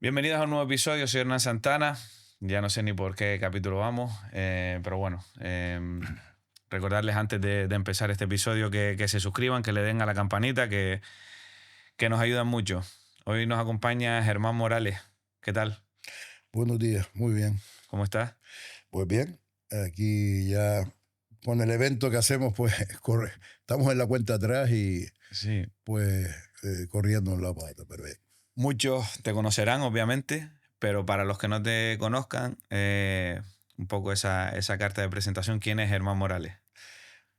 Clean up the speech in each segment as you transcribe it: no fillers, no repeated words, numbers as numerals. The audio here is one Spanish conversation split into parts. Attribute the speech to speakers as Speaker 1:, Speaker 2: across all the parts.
Speaker 1: Bienvenidos a un nuevo episodio, soy Hernán Santana. Ya no sé ni por qué capítulo vamos, pero bueno, recordarles antes de empezar este episodio que se suscriban, que le den a la campanita, que nos ayudan mucho. Hoy nos acompaña Germán Morales. ¿Qué tal?
Speaker 2: Buenos días, muy bien.
Speaker 1: ¿Cómo estás?
Speaker 2: Pues bien, aquí ya con el evento que hacemos, pues estamos en la cuenta atrás y
Speaker 1: Sí.
Speaker 2: pues corriendo en la pata, pero bien.
Speaker 1: Muchos te conocerán, obviamente, pero para los que no te conozcan, un poco esa carta de presentación, ¿quién es Germán Morales?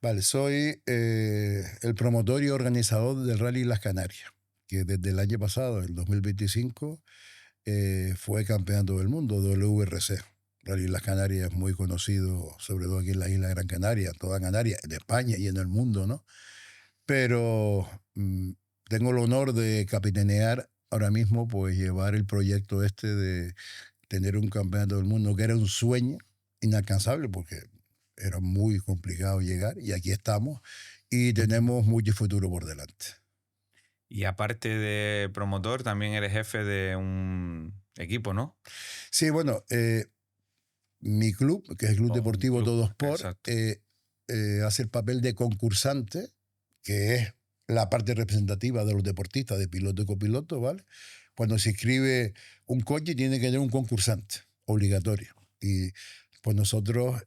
Speaker 2: Vale, soy el promotor y organizador del Rally Las Canarias, que desde el año pasado, el 2025, fue campeonato del mundo, WRC. Rally Las Canarias es muy conocido, sobre todo aquí en la isla de Gran Canaria, toda Canarias, en España y en el mundo, ¿no? Pero tengo el honor de capitanear ahora mismo, pues llevar el proyecto este de tener un campeonato del mundo, que era un sueño inalcanzable porque era muy complicado llegar, y aquí estamos y tenemos mucho futuro por delante.
Speaker 1: Y aparte de promotor, también eres jefe de un equipo, ¿no?
Speaker 2: Sí, bueno, mi club, que es el Club
Speaker 1: O un
Speaker 2: Deportivo
Speaker 1: club,
Speaker 2: Todo Sport,
Speaker 1: exacto.
Speaker 2: hace el papel de concursante, que es la parte representativa de los deportistas, de piloto y copiloto, ¿vale? Cuando se inscribe un coche tiene que tener un concursante, obligatorio. Y pues nosotros,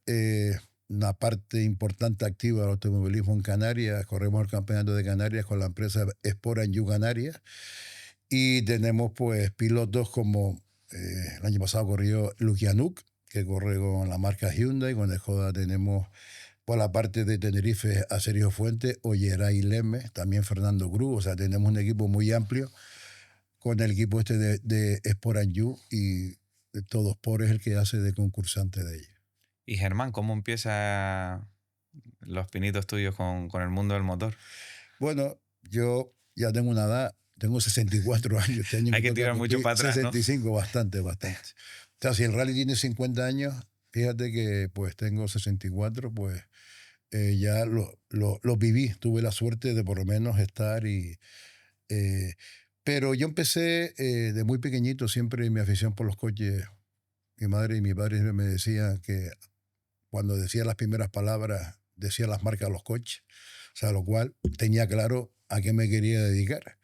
Speaker 2: una parte importante activa del automovilismo en Canarias, corremos el campeonato de Canarias con la empresa Sport and You Canarias, y tenemos pues pilotos como el año pasado corrió Lukianuk, que corre con la marca Hyundai. Con el Skoda tenemos por la parte de Tenerife a Sergio Fuentes, Olleray Leme, también Fernando Cruz. O sea, tenemos un equipo muy amplio con el equipo este de Sport and You, y de Todo Sport es el que hace de concursante de ellos.
Speaker 1: Y Germán, ¿cómo empieza los pinitos tuyos con el mundo del motor?
Speaker 2: Bueno, yo ya tengo una edad, tengo 64 años, este año
Speaker 1: Hay
Speaker 2: me
Speaker 1: que
Speaker 2: toca
Speaker 1: tirar mucho
Speaker 2: cumplir
Speaker 1: para atrás, ¿no?
Speaker 2: 65, bastante, bastante. O sea, si el rally tiene 50 años, fíjate que pues tengo 64, pues ya lo viví, tuve la suerte de por lo menos estar y... pero yo empecé de muy pequeñito, siempre mi afición por los coches. Mi madre y mi padre siempre me decían que cuando decía las primeras palabras, decía las marcas de los coches, o sea, lo cual tenía claro a qué me quería dedicar.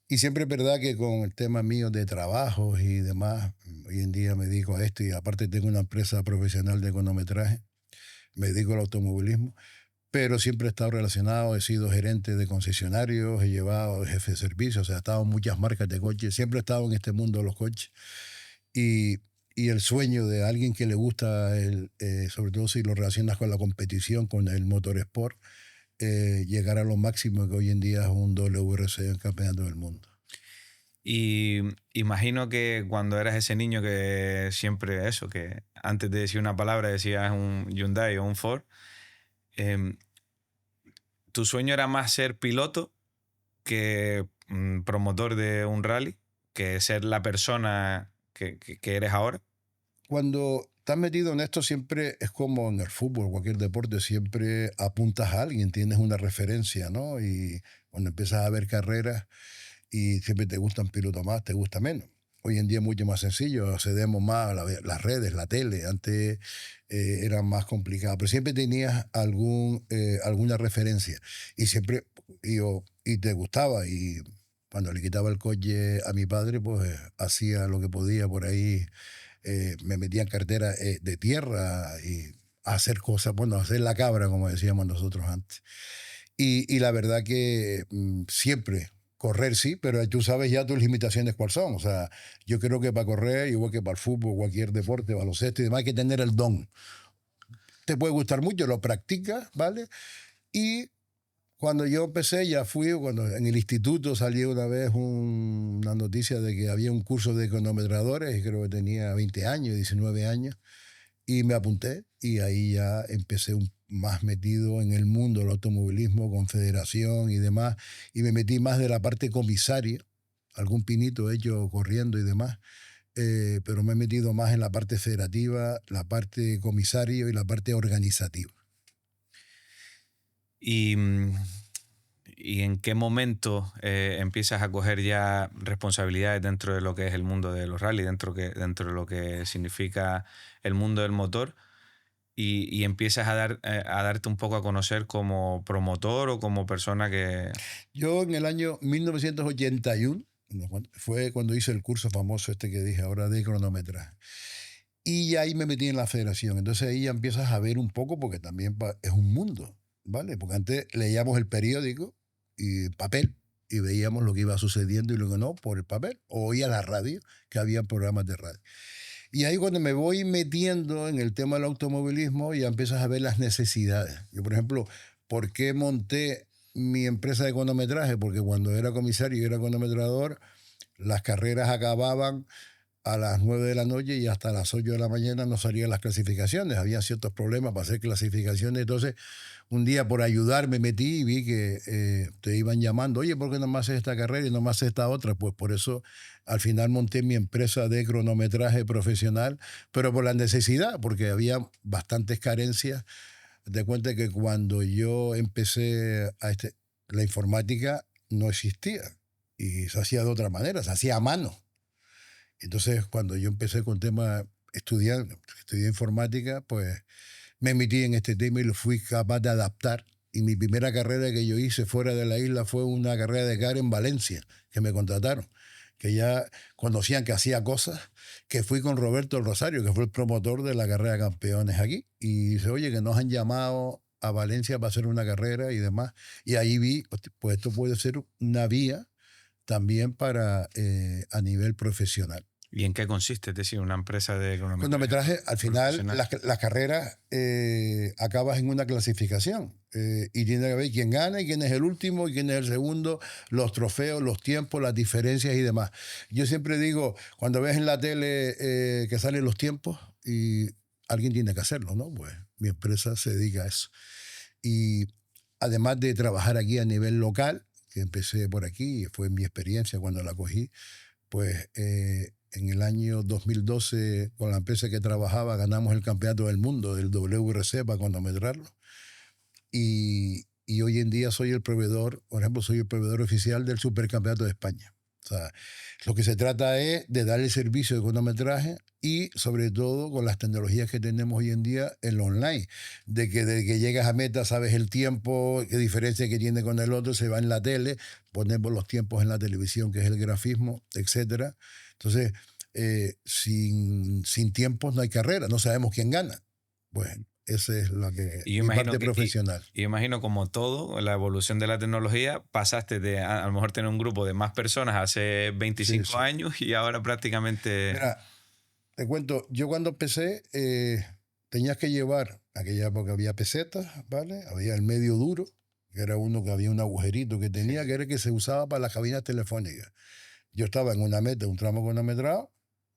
Speaker 2: Y siempre es verdad que con el tema mío de trabajos y demás, hoy en día me dedico a esto, y aparte tengo una empresa profesional de cronometraje, me dedico al automovilismo, pero siempre he estado relacionado, he sido gerente de concesionarios, he llevado jefe de servicio, o sea, he estado en muchas marcas de coches, siempre he estado en este mundo de los coches. Y, y el sueño de alguien que le gusta, sobre todo si lo relacionas con la competición, con el motorsport, llegar a lo máximo que hoy en día es un WRC en Campeonato del Mundo.
Speaker 1: Y imagino que cuando eras ese niño que siempre eso, que antes de decir una palabra decías un Hyundai o un Ford, em, tu sueño era más ser piloto que promotor de un rally, que ser la persona que eres ahora.
Speaker 2: Cuando estás metido en esto, siempre es como en el fútbol, cualquier deporte, siempre apuntas a alguien, tienes una referencia, ¿no? Y cuando empiezas a ver carreras y siempre te gustan pilotos más, te gusta menos. Hoy en día es mucho más sencillo, accedemos más a las redes, la tele. Antes era más complicado, pero siempre tenías alguna referencia, y siempre y te gustaba. Y cuando le quitaba el coche a mi padre, pues hacía lo que podía por ahí. Me metía en cartera de tierra y a hacer cosas, bueno, a hacer la cabra, como decíamos nosotros antes. Y la verdad que siempre correr sí, pero tú sabes ya tus limitaciones cuáles son. O sea, yo creo que para correr, igual que para el fútbol, cualquier deporte, baloncesto y demás, hay que tener el don. Te puede gustar mucho, lo practicas, ¿vale? Y cuando yo empecé, ya fui, cuando en el instituto salió una vez una noticia de que había un curso de cronometradores, y creo que tenía 20 años, 19 años, y me apunté, y ahí ya empecé más metido en el mundo del automovilismo, con federación y demás, y me metí más de la parte comisaria, algún pinito hecho corriendo y demás, pero me he metido más en la parte federativa, la parte comisario y la parte organizativa.
Speaker 1: Y, y en qué momento empiezas a coger ya responsabilidades dentro de lo que es el mundo de los rally, dentro de lo que significa el mundo del motor, y empiezas a darte un poco a conocer como promotor o como persona que...
Speaker 2: Yo en el año 1981, fue cuando hice el curso famoso este que dije ahora de cronometraje. Y ahí me metí en la federación. Entonces ahí ya empiezas a ver un poco, porque también es un mundo, ¿vale? Porque antes leíamos el periódico y papel y veíamos lo que iba sucediendo y lo que no por el papel. O oía la radio, que había programas de radio. Y ahí cuando me voy metiendo en el tema del automovilismo, ya empiezas a ver las necesidades. Yo, por ejemplo, ¿por qué monté mi empresa de cronometraje? Porque cuando era comisario y era cronometrador, las carreras acababan a las 9 de la noche y hasta las 8 de la mañana no salían las clasificaciones. Había ciertos problemas para hacer clasificaciones. Entonces, un día por ayudar me metí y vi que te iban llamando. Oye, ¿por qué no más haces esta carrera y no más haces esta otra? Pues por eso al final monté mi empresa de cronometraje profesional, pero por la necesidad, porque había bastantes carencias. Te cuenta que cuando yo empecé la informática no existía y se hacía de otra manera, se hacía a mano. Entonces, cuando yo empecé con tema estudié informática, pues me metí en este tema y lo fui capaz de adaptar. Y mi primera carrera que yo hice fuera de la isla fue una carrera de car en Valencia, que me contrataron, que ya conocían que hacía cosas, que fui con Roberto El Rosario, que fue el promotor de la carrera de campeones aquí. Y dice, oye, que nos han llamado a Valencia para hacer una carrera y demás. Y ahí vi, pues esto puede ser una vía también para a nivel profesional.
Speaker 1: ¿Y en qué consiste? Es decir, una empresa de
Speaker 2: cronometraje, al final, las carreras acabas en una clasificación y tiene que ver quién gana y quién es el último y quién es el segundo, los trofeos, los tiempos, las diferencias y demás. Yo siempre digo, cuando ves en la tele que salen los tiempos y alguien tiene que hacerlo, ¿no? Pues mi empresa se dedica a eso. Y además de trabajar aquí a nivel local, que empecé por aquí, fue mi experiencia cuando la cogí, pues en el año 2012, con la empresa que trabajaba, ganamos el campeonato del mundo del WRC para cronometrarlo. Y hoy en día soy el proveedor, por ejemplo, soy el proveedor oficial del Supercampeonato de España. O sea, lo que se trata es de darle servicio de cronometraje y sobre todo con las tecnologías que tenemos hoy en día en lo online, de que desde que llegas a meta sabes el tiempo, qué diferencia que tiene con el otro, se va en la tele, ponemos los tiempos en la televisión, que es el grafismo, etcétera. Entonces, sin tiempos no hay carrera, no sabemos quién gana. Pues esa es mi parte profesional.
Speaker 1: Y imagino, como todo, la evolución de la tecnología, pasaste de a lo mejor tener un grupo de más personas hace 25 años y ahora prácticamente...
Speaker 2: Mira, te cuento, yo cuando empecé tenías que llevar, aquella época había pesetas, ¿vale? Había el medio duro, que era uno que había un agujerito que tenía, que era el que se usaba para las cabinas telefónicas. Yo estaba en una meta, un tramo cronometrado,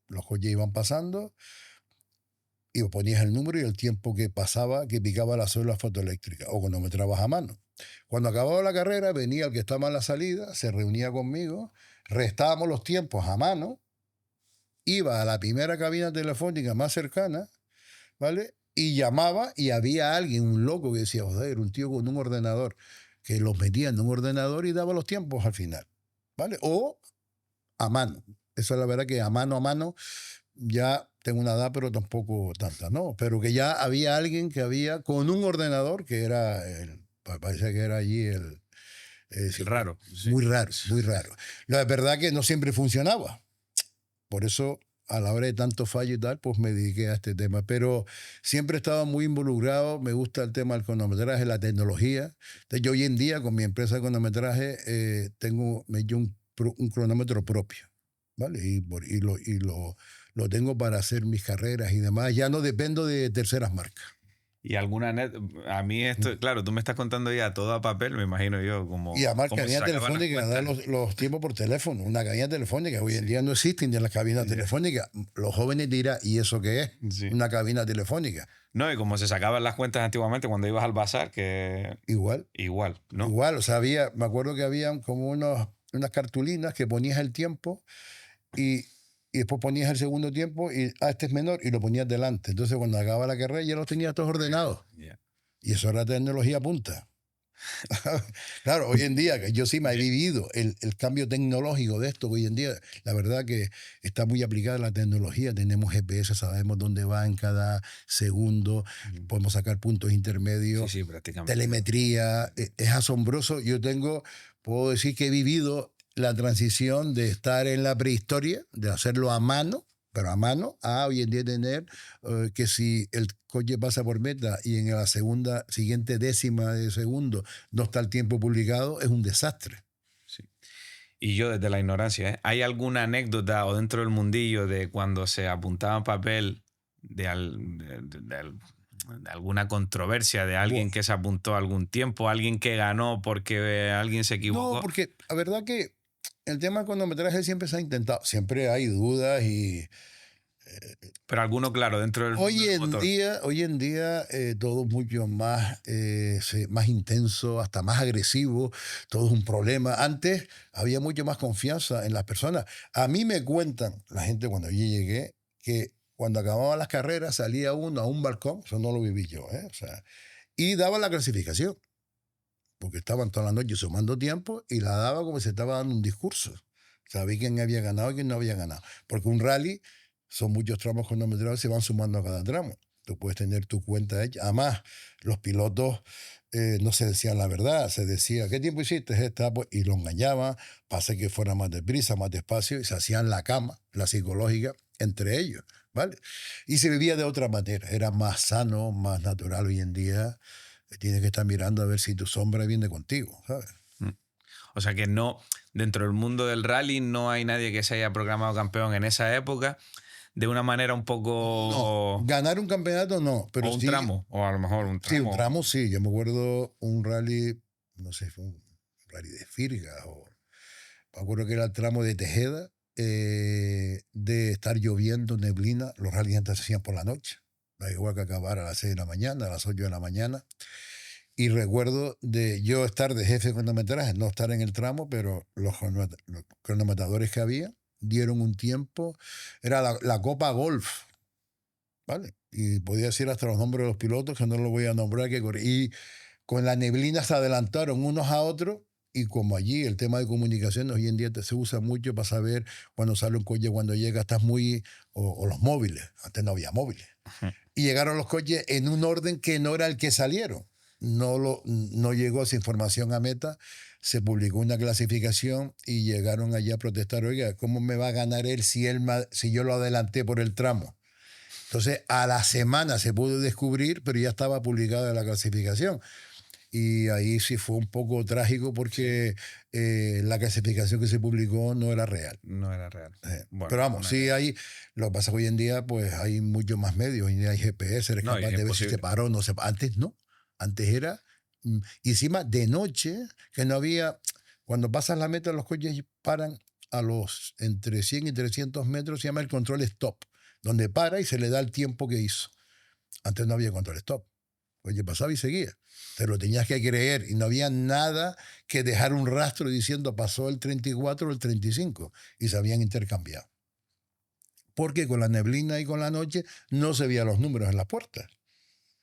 Speaker 2: los coches iban pasando, y ponías el número y el tiempo que pasaba, que picaba la célula fotoeléctrica, o cronometrabas a mano. Cuando acababa la carrera, venía el que estaba en la salida, se reunía conmigo, restábamos los tiempos a mano, iba a la primera cabina telefónica más cercana, ¿vale? Y llamaba y había alguien, un loco que decía, joder, un tío con un ordenador, que los metía en un ordenador y daba los tiempos al final, ¿vale? O a mano. Eso es la verdad, que a mano, ya tengo una edad, pero tampoco tanta, ¿no? Pero que ya había alguien que había con un ordenador, que era, parece que era allí
Speaker 1: raro.
Speaker 2: Muy raro, muy raro. La verdad que no siempre funcionaba. Por eso, a la hora de tanto fallo y tal, pues me dediqué a este tema. Pero siempre he estado muy involucrado, me gusta el tema del cronometraje, la tecnología. Entonces, yo hoy en día, con mi empresa de cronometraje, me he hecho un cronómetro propio, ¿vale? Y lo tengo para hacer mis carreras y demás. Ya no dependo de terceras marcas.
Speaker 1: Y a mí esto, claro, tú me estás contando ya todo a papel, me imagino yo, como...
Speaker 2: Y además, cabina telefónica, dar los tiempos por teléfono. Una cabina telefónica, hoy en día no existen ya las cabinas telefónicas. Los jóvenes dirán, ¿y eso qué es? Sí. Una cabina telefónica.
Speaker 1: No, y como se sacaban las cuentas antiguamente cuando ibas al bazar, que...
Speaker 2: Igual,
Speaker 1: ¿no?
Speaker 2: Igual, o sea, me acuerdo que habían como unas cartulinas que ponías el tiempo y después ponías el segundo tiempo y este es menor y lo ponías delante. Entonces, cuando acababa la carrera ya los tenías todos ordenados. Yeah. Y eso era tecnología punta. Claro, hoy en día, que yo sí me he vivido el cambio tecnológico de esto, hoy en día, la verdad que está muy aplicada la tecnología, tenemos GPS, sabemos dónde va en cada segundo,
Speaker 1: Ujú.
Speaker 2: podemos sacar puntos
Speaker 1: Sí,
Speaker 2: intermedios,
Speaker 1: sí, prácticamente.
Speaker 2: telemetría, es asombroso. Puedo decir que he vivido la transición de estar en la prehistoria, de hacerlo a mano, pero a mano, a hoy en día tener que si el coche pasa por meta y en la segunda, siguiente décima de segundo no está el tiempo publicado, es un desastre.
Speaker 1: Sí. Y yo desde la ignorancia, ¿eh? ¿Hay alguna anécdota o dentro del mundillo de cuando se apuntaba en papel de alguna controversia de alguien
Speaker 2: Buah.
Speaker 1: que se apuntó algún tiempo, alguien que ganó porque alguien se
Speaker 2: No,
Speaker 1: equivocó?
Speaker 2: porque la verdad que el tema del cronometraje siempre se ha intentado, siempre hay dudas y
Speaker 1: Pero alguno, claro, dentro del mundo del motor.
Speaker 2: hoy en día todo es mucho más, más intenso, hasta más agresivo, todo es un problema. Antes había mucho más confianza en las personas. A mí me cuentan, la gente cuando yo llegué, que cuando acababan las carreras salía uno a un balcón, eso no lo viví yo, o sea, y daba la clasificación, porque estaban toda la noche sumando tiempo y la daba como si estaba dando un discurso. Sabía quién había ganado y quién no había ganado. Porque un rally son muchos tramos cronometrados y se van sumando a cada tramo. Tú puedes tener tu cuenta hecha. Además, los pilotos no se decían la verdad. Se decía, ¿qué tiempo hiciste esta? Pues, y lo engañaban, para que fuera más deprisa, más despacio, y se hacían la cama, la psicológica, entre ellos. ¿Vale? Y se vivía de otra manera. Era más sano, más natural hoy en día. Tienes que estar mirando a ver si tu sombra viene contigo, ¿sabes?
Speaker 1: Mm. O sea que no, dentro del mundo del rally no hay nadie que se haya proclamado campeón en esa época de una manera un
Speaker 2: No,
Speaker 1: poco...
Speaker 2: ganar un campeacuato no,
Speaker 1: O
Speaker 2: pero
Speaker 1: un
Speaker 2: sí,
Speaker 1: tramo, o a lo mejor un
Speaker 2: sí, un
Speaker 1: tramo.
Speaker 2: tramo sí. Yo me acuerdo un rally, no sé, fue un rally de Firga, o me acuerdo que era el tramo de Tejeda, de estar lloviendo, neblina, los rallies antes se hacían por la noche, da igual que acabar a las 6 de la mañana, a las 8 de la mañana. Y recuerdo de yo estar de jefe de cronometraje, no estar en el tramo, pero los cronometradores que había dieron un tiempo. Era la Copa Golf, ¿vale? Y podía decir hasta los nombres de los pilotos, que no los voy a nombrar, y con la neblina se adelantaron unos a otros. Y como allí el tema de comunicaciones hoy en día se usa mucho para saber cuando sale un coche, cuando llega, estás muy... O los móviles, antes no había móviles.
Speaker 1: Ujú.
Speaker 2: Y llegaron los coches en un orden que no era el que salieron. No llegó esa información a meta, se publicó una clasificación y llegaron allá a protestar, oiga, ¿cómo me va a ganar él si yo lo adelanté por el tramo? Entonces, a la semana se pudo descubrir, pero ya estaba publicada la clasificación. Y ahí sí fue un poco trágico
Speaker 1: Sí,
Speaker 2: porque la clasificación que se publicó no era real.
Speaker 1: no era real.
Speaker 2: Pero
Speaker 1: Bueno,
Speaker 2: vamos,
Speaker 1: una
Speaker 2: sí
Speaker 1: anécdota.
Speaker 2: hay, lo que pasa es que hoy en día pues hay muchos más medios, hoy en día hay GPS, eres
Speaker 1: No, y
Speaker 2: capaz
Speaker 1: es
Speaker 2: de ver si se
Speaker 1: imposible.
Speaker 2: paró o no se paró. Antes no, antes era, y encima de noche, que no había, cuando pasas la meta los coches paran a los entre 100 y 300 metros, se llama el control stop, donde para y se le da el tiempo que hizo. Antes no había control stop. Oye, pasaba y seguía. Te lo tenías que creer y no había nada que dejar un rastro diciendo pasó el 34 o el 35 y se habían intercambiado. Porque con la neblina y con la noche no se veían los números en las puertas.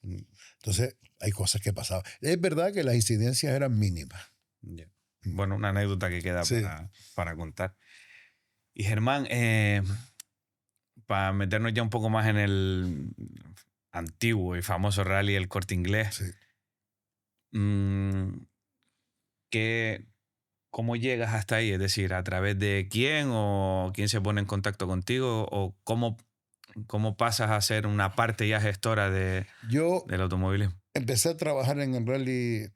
Speaker 2: Entonces, hay cosas que pasaban. Es verdad que las incidencias eran mínimas.
Speaker 1: Ya. Bueno, una anécdota que queda
Speaker 2: Sí,
Speaker 1: para contar. Y Germán, para meternos ya un poco más en el antiguo y famoso rally El Corte Inglés,
Speaker 2: sí.
Speaker 1: mm, ¿qué, ¿cómo llegas hasta ahí? Es decir, ¿a través de quién o quién se pone en contacto contigo o cómo pasas a ser una parte ya gestora
Speaker 2: Yo
Speaker 1: del automovilismo?
Speaker 2: empecé a trabajar en el rally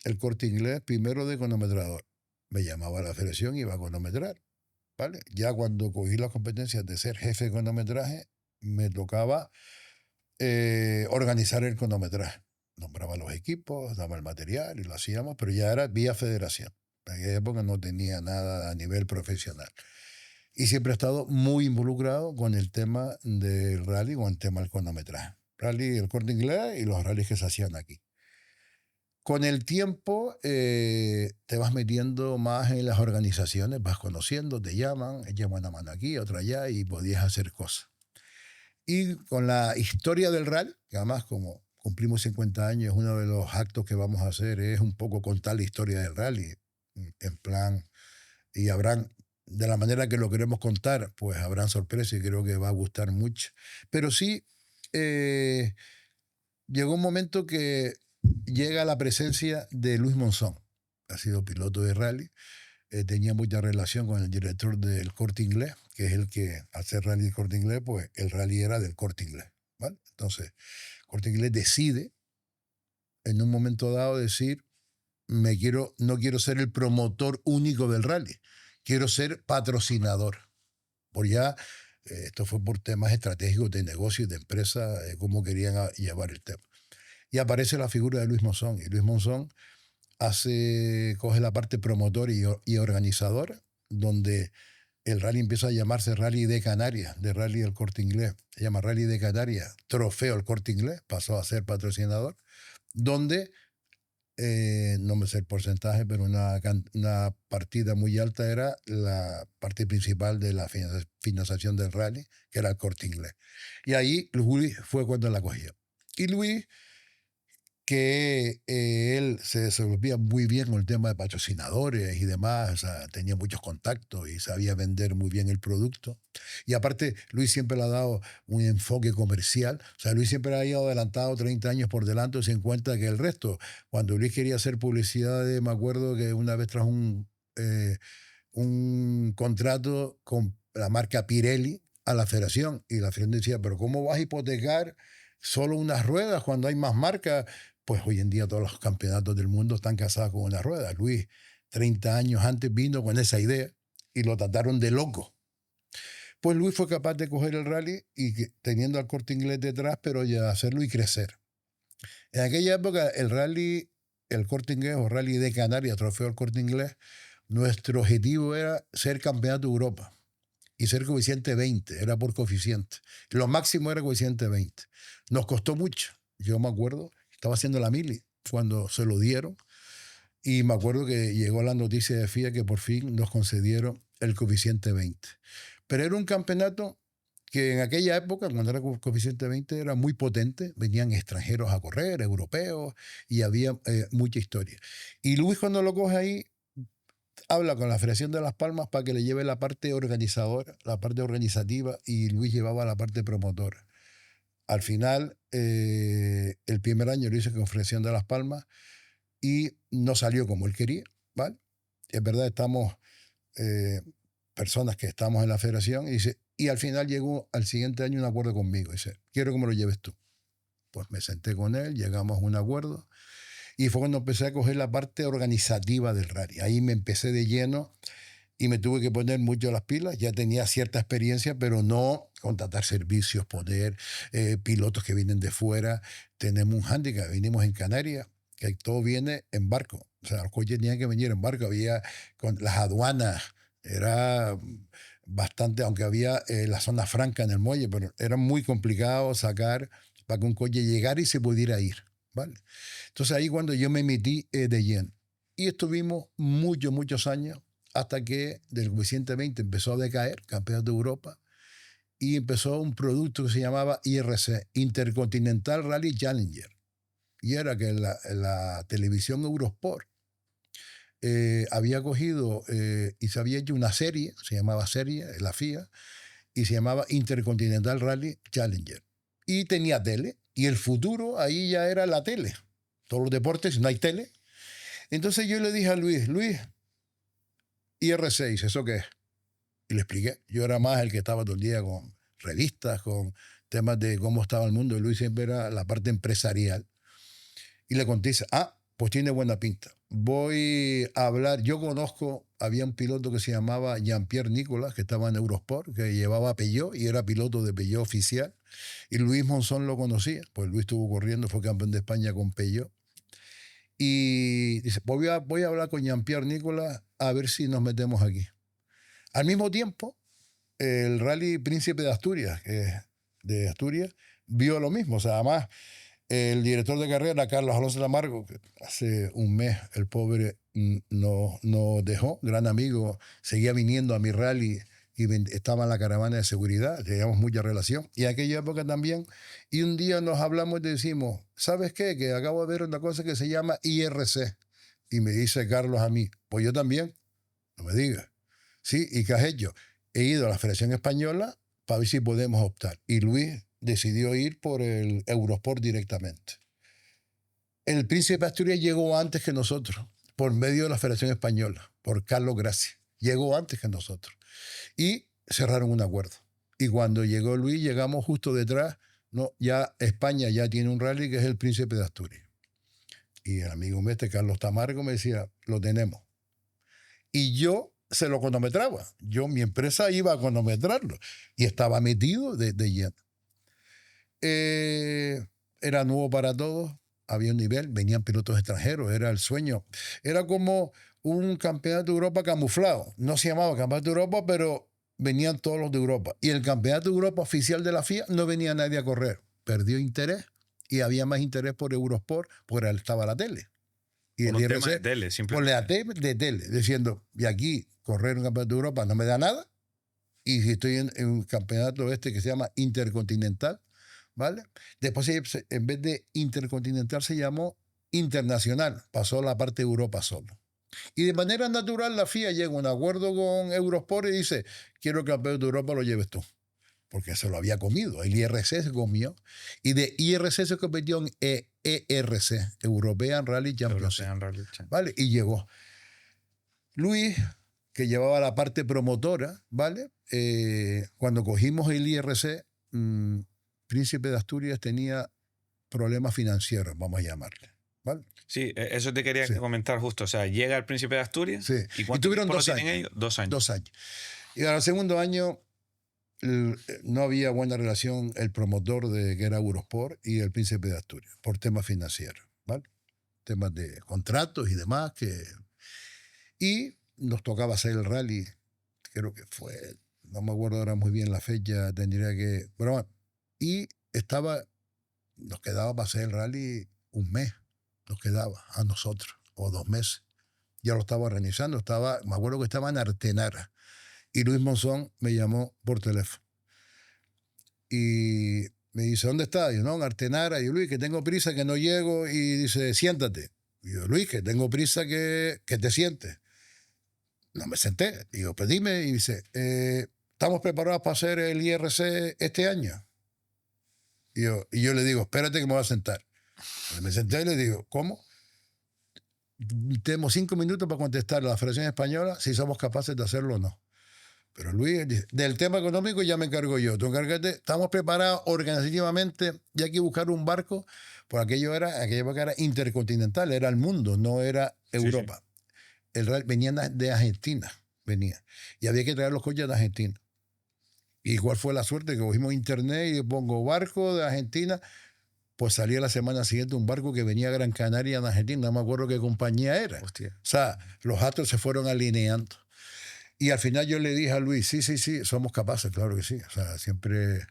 Speaker 2: El Corte Inglés primero de cronometrador. Me llamaba a la federación y iba a cronometrar. ¿Vale? Ya cuando cogí las competencias de ser jefe de cronometraje, me tocaba organizar el cronometraje. Nombraba los equipos, daba el material y lo hacíamos, pero ya era vía federación. En aquella época no tenía nada a nivel profesional. Y siempre he estado muy involucrado con el tema del rally, con el tema del cronometraje. Rally, el Corte Inglés y los rallies que se hacían aquí. Con el tiempo te vas metiendo más en las organizaciones, vas conociendo, te llaman, echan una mano aquí, otra allá y podías hacer cosas. Y con la historia del rally, que además como cumplimos 50 años, uno de los actos que vamos a hacer es un poco contar la historia del rally, en plan, y habrán, de la manera que lo queremos contar, pues habrán sorpresas y creo que va a gustar mucho. Pero sí, eh, llegó un momento que llega la presencia de Luis Monzón. Ha sido piloto de rally, tenía mucha relación con el director del Corte Inglés, que es el que, al ser rally del Corte Inglés, pues el rally era del Corte Inglés, ¿vale? Entonces, Corte Inglés decide, en un momento dado, decir, no quiero ser el promotor único del rally, quiero ser patrocinador. Por ya, esto fue por temas estratégicos de negocio y de empresa, cómo querían llevar el tema. Y aparece la figura de Luis Monzón, y Luis Monzón coge la parte promotor y organizador, donde el rally empieza a llamarse Rally de Canarias, de Rally del Corte Inglés. Se llama Rally de Canarias, Trofeo el Corte Inglés, pasó a ser patrocinador, donde, no me sé el porcentaje, pero una partida muy alta era la parte principal de la financiación del rally, que era el Corte Inglés. Y ahí Luis fue cuando la cogió. Y Luis, que él se desenvolvía muy bien con el tema de patrocinadores y demás, o sea, tenía muchos contactos y sabía vender muy bien el producto. Y aparte, Luis siempre le ha dado un enfoque comercial, o sea, Luis siempre ha ido adelantado 30 años por delante, sin cuenta que el resto, cuando Luis quería hacer publicidad, me acuerdo que una vez trajo un contrato con la marca Pirelli a la federación, y la federación decía, pero ¿cómo vas a hipotecar solo unas ruedas cuando hay más marcas? Pues hoy en día todos los campeonatos del mundo están casados con una rueda. Luis, 30 años antes, vino con esa idea y lo trataron de loco. Pues Luis fue capaz de coger el rally y teniendo al Corte Inglés detrás, pero ya hacerlo y crecer. En aquella época el rally, el Corte Inglés o Rally de Canarias, Trofeo del Corte Inglés, nuestro objetivo era ser campeonato de Europa y ser coeficiente 20, era por coeficiente. Lo máximo era coeficiente 20. Nos costó mucho. Yo me acuerdo, estaba haciendo la mili cuando se lo dieron y me acuerdo que llegó la noticia de FIA que por fin nos concedieron el coeficiente 20. Pero era un campeonato que en aquella época, cuando era coeficiente 20, era muy potente, venían extranjeros a correr, europeos, y había mucha historia. Y Luis, cuando lo coge ahí, habla con la Federación de Las Palmas para que le lleve la parte organizadora, la parte organizativa, y Luis llevaba la parte promotora. Al final, el primer año lo hice con Federación de Las Palmas y no salió como él quería, ¿vale? Es verdad, estamos personas que estamos en la federación, y al final llegó al siguiente año un acuerdo conmigo. Dice, quiero que me lo lleves tú. Pues me senté con él, llegamos a un acuerdo, y fue cuando empecé a coger la parte organizativa del rally. Ahí me empecé de lleno y me tuve que poner mucho las pilas. Ya tenía cierta experiencia, pero no contratar servicios, poner pilotos que vienen de fuera. Tenemos un hándicap, vinimos en Canarias, que todo viene en barco. O sea, los coches tenían que venir en barco. Había con las aduanas, era bastante, aunque había la zona franca en el muelle, pero era muy complicado sacar para que un coche llegara y se pudiera ir, ¿vale? Entonces ahí cuando yo me metí de lleno. Y estuvimos muchos años hasta que del coeficiente 20 empezó a decaer, campeonato de Europa, y empezó un producto que se llamaba IRC, Intercontinental Rally Challenger. Y era que la televisión Eurosport había cogido y se había hecho una serie, se llamaba serie, la FIA, y se llamaba Intercontinental Rally Challenger. Y tenía tele, y el futuro ahí ya era la tele. Todos los deportes, no hay tele. Entonces yo le dije a Luis, IR6, ¿eso qué es? Y le expliqué. Yo era más el que estaba todo el día con revistas, con temas de cómo estaba el mundo. Y Luis siempre era la parte empresarial. Y le conté, pues tiene buena pinta. Voy a hablar, yo conozco, había un piloto que se llamaba Jean-Pierre Nicolas, que estaba en Eurosport, que llevaba Peugeot y era piloto de Peugeot oficial. Y Luis Monzón lo conocía, pues Luis estuvo corriendo, fue campeón de España con Peugeot. Y dice, voy a hablar con Jean-Pierre Nicolas a ver si nos metemos aquí. Al mismo tiempo, el Rally Príncipe de Asturias, de Asturias, vio lo mismo. O sea, además, el director de carrera, Carlos Alonso Lamargo, que hace un mes el pobre no dejó, gran amigo, seguía viniendo a mi rally y estaba en la caravana de seguridad, teníamos mucha relación. Y en aquella época también, y un día nos hablamos y decimos, ¿sabes qué? Que acabo de ver una cosa que se llama IRC. Y me dice Carlos a mí, pues yo también, no me digas. Sí, ¿y qué has hecho? He ido a la Federación Española para ver si podemos optar. Y Luis decidió ir por el Eurosport directamente. El Príncipe de Asturias llegó antes que nosotros, por medio de la Federación Española, por Carlos Gracia. Llegó antes que nosotros. Y cerraron un acuerdo. Y cuando llegó Luis, llegamos justo detrás. No, ya España ya tiene un rally que es el Príncipe de Asturias. Y el amigo mío, Carlos Tamargo, me decía, lo tenemos. Y yo se lo cronometraba. Mi empresa iba a cronometrarlo. Y estaba metido de lleno. Era nuevo para todos. Había un nivel, venían pilotos extranjeros, era el sueño. Era como un campeonato de Europa camuflado. No se llamaba campeonato de Europa, pero venían todos los de Europa. Y el campeonato de Europa oficial de la FIA no venía nadie a correr. Perdió interés y había más interés por Eurosport, porque estaba la tele. Y
Speaker 1: por
Speaker 2: el
Speaker 1: un tema de
Speaker 2: IRC,
Speaker 1: tele,
Speaker 2: por
Speaker 1: simplemente.
Speaker 2: la tele, de tele, diciendo, y aquí correr un campeonato de Europa no me da nada. Y si estoy en un campeonato que se llama Intercontinental, ¿vale? Después, en vez de intercontinental, se llamó internacional. Pasó a la parte de Europa solo. Y de manera natural, la FIA llega a un acuerdo con Eurosport y dice, quiero que el campeonato de Europa lo lleves tú. Porque se lo había comido. El IRC se comió. Y de IRC se convirtió en ERC, European Rally Championship. ¿Vale? Y llegó. Luis, que llevaba la parte promotora, ¿vale? Cuando cogimos el IRC, Príncipe de Asturias tenía problemas financieros, vamos a llamarle, ¿vale?
Speaker 1: Sí, eso te quería comentar justo. O sea, llega el Príncipe de Asturias.
Speaker 2: Sí.
Speaker 1: ¿Y cuánto
Speaker 2: tuvieron
Speaker 1: tiempo
Speaker 2: 2
Speaker 1: lo
Speaker 2: años.
Speaker 1: tienen ellos? 2 años.
Speaker 2: 2 años. Y al segundo año no había buena relación el promotor que era Eurosport y el Príncipe de Asturias por temas financieros, ¿vale? Temas de contratos y demás. Y nos tocaba hacer el rally, creo que fue, no me acuerdo ahora muy bien la fecha, tendría que... Pero bueno, y nos quedaba para hacer el rally un mes, nos quedaba a nosotros, o 2 meses. Ya lo estaba organizando, me acuerdo que estaba en Artenara. Y Luis Monzón me llamó por teléfono. Y me dice, ¿dónde estás? Y yo, no, en Artenara. Y yo, Luis, que tengo prisa, que no llego. Y dice, siéntate. Y yo, Luis, que tengo prisa, que te sientes. No me senté. Y yo, pues dime. Y dice, ¿estamos preparados para hacer el IRC este año? Y yo le digo, espérate que me voy a sentar. Y me senté y le digo, ¿cómo? Tenemos 5 minutos para contestar a la Federación Española si somos capaces de hacerlo o no. Pero Luis dice, del tema económico ya me encargo yo. Tú encárgate, estamos preparados organizativamente y hay que buscar un barco, porque aquella época era intercontinental, era el mundo, no era Europa. Sí. Venían de Argentina, y había que traer los coches de Argentina. ¿Y cuál fue la suerte? Que cogimos internet y pongo barco de Argentina, pues salía la semana siguiente un barco que venía a Gran Canaria en Argentina, no me acuerdo qué compañía era.
Speaker 1: Hostia.
Speaker 2: O sea, los astros se fueron alineando. Y al final yo le dije a Luis, sí, somos capaces, claro que sí. O sea, siempre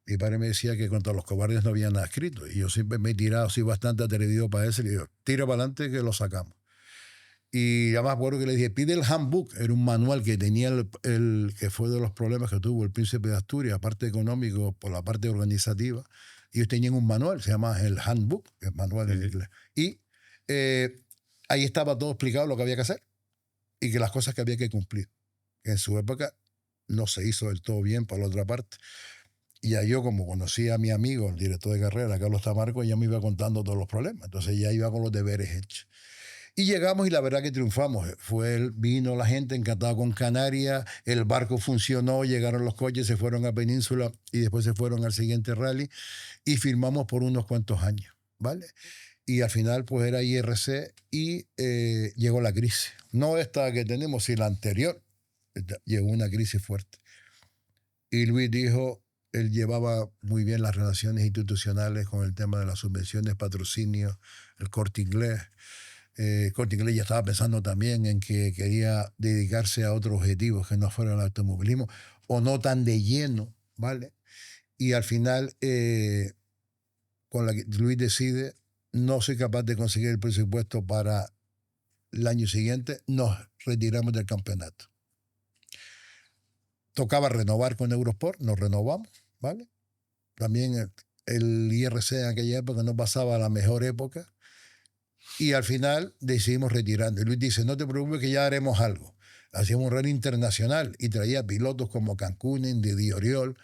Speaker 2: mi padre me decía que contra los cobardes no había nada escrito. Y yo siempre me he tirado, soy bastante atrevido para eso. Y le digo, tira para adelante que lo sacamos. Y ya me acuerdo que le dije, pide el handbook. Era un manual que tenía el que fue de los problemas que tuvo el Príncipe de Asturias, aparte económico, por la parte organizativa. Ellos tenían un manual, se llama el handbook, el manual en inglés. Y ahí estaba todo explicado lo que había que hacer y que las cosas que había que cumplir. En su época no se hizo del todo bien, por la otra parte. Y ya yo, como conocía a mi amigo, el director de carrera, Carlos Tamarco, ya me iba contando todos los problemas. Entonces ya iba con los deberes hechos. Y llegamos y la verdad que triunfamos. Vino la gente encantada con Canarias, el barco funcionó, llegaron los coches, se fueron a Península y después se fueron al siguiente rally y firmamos por unos cuantos años, ¿vale? Y al final pues era IRC y llegó la crisis. No esta que tenemos, sino la anterior. Llegó una crisis fuerte. Y Luis dijo, él llevaba muy bien las relaciones institucionales con el tema de las subvenciones, patrocinios, el Corte Inglés. Corte Inglés ya estaba pensando también en que quería dedicarse a otros objetivos que no fueran el automovilismo o no tan de lleno, ¿vale? Y al final, con la que Luis decide, no soy capaz de conseguir el presupuesto para el año siguiente, nos retiramos del campeonato. tocaba renovar con Eurosport, nos renovamos, ¿vale? También el IRC en aquella época no pasaba la mejor época y al final decidimos retirarnos. Y Luis dice, no te preocupes que ya haremos algo. Hacíamos un rally internacional y traía pilotos como Cancún, Didi Oriol,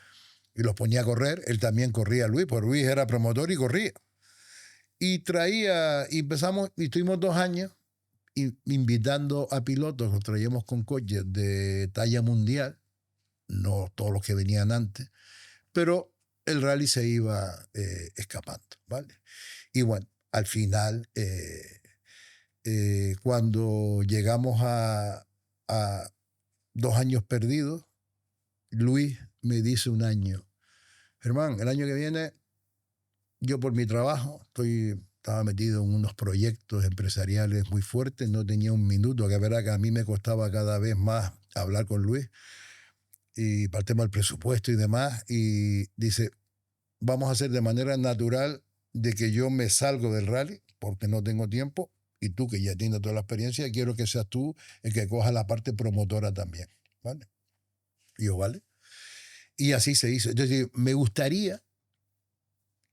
Speaker 2: y los ponía a correr. Él también corría, Luis, porque Luis era promotor y corría. Y traía, y empezamos, y estuvimos 2 años invitando a pilotos, los traíamos con coches de talla mundial, no todos los que venían antes, pero el rally se iba escapando, ¿vale? Y bueno, al final, cuando llegamos a 2 años perdidos, Luis me dice un año, Germán, el año que viene, yo por mi trabajo estaba metido en unos proyectos empresariales muy fuertes, no tenía un minuto, que verá que a mí me costaba cada vez más hablar con Luis, y para el tema del presupuesto y demás, y dice, vamos a hacer de manera natural de que yo me salgo del rally, porque no tengo tiempo, y tú que ya tienes toda la experiencia, quiero que seas tú el que coja la parte promotora también, ¿vale? Y yo, ¿vale? Y así se hizo. Entonces, me gustaría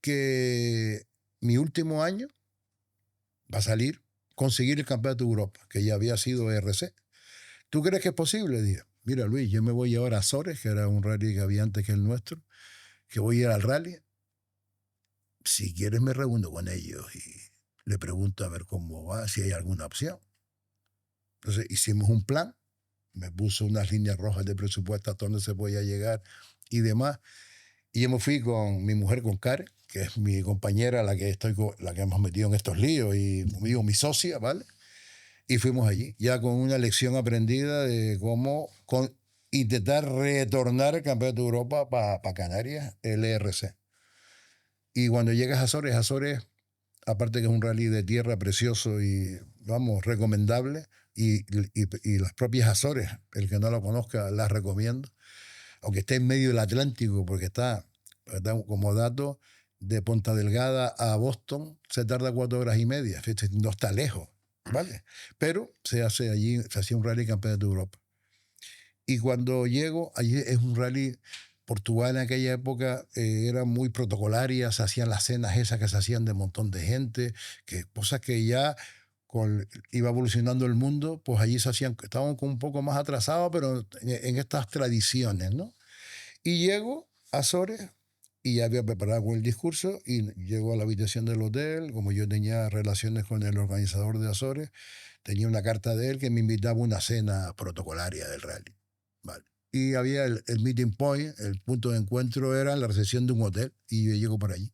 Speaker 2: que mi último año va a salir, conseguir el campeonato de Europa, que ya había sido ERC. ¿Tú crees que es posible? Dije, mira Luis, yo me voy ahora a Azores, que era un rally que había antes que el nuestro, que voy a ir al rally. Si quieres me reúno con ellos y le pregunto a ver cómo va, si hay alguna opción. Entonces hicimos un plan, me puso unas líneas rojas de presupuesto hasta dónde se podía llegar y demás. Y yo me fui con mi mujer, con Karen, que es mi compañera, la que hemos metido en estos líos, y conmigo mi socia, ¿vale? Y fuimos allí, ya con una lección aprendida de cómo intentar retornar el campeonato de Europa para Canarias, el ERC. Y cuando llegas a Azores, aparte que es un rally de tierra precioso y, vamos, recomendable, y las propias Azores, el que no lo conozca, las recomiendo, aunque esté en medio del Atlántico, porque está como dato, de Ponta Delgada a Boston se tarda 4 horas y media, no está lejos, ¿vale? Pero se hacía un rally campeonato de Europa. Y cuando llego, allí es un rally, Portugal en aquella época era muy protocolaria, se hacían las cenas esas que se hacían de un montón de gente, cosas que ya iba evolucionando el mundo, pues allí se hacían, estaban un poco más atrasados, pero en estas tradiciones, ¿no? Y llego a Azores y ya había preparado con el discurso y llego a la habitación del hotel, como yo tenía relaciones con el organizador de Azores, tenía una carta de él que me invitaba a una cena protocolaria del rally. Vale. Y había el meeting point, el punto de encuentro era la recepción de un hotel y yo llego por allí.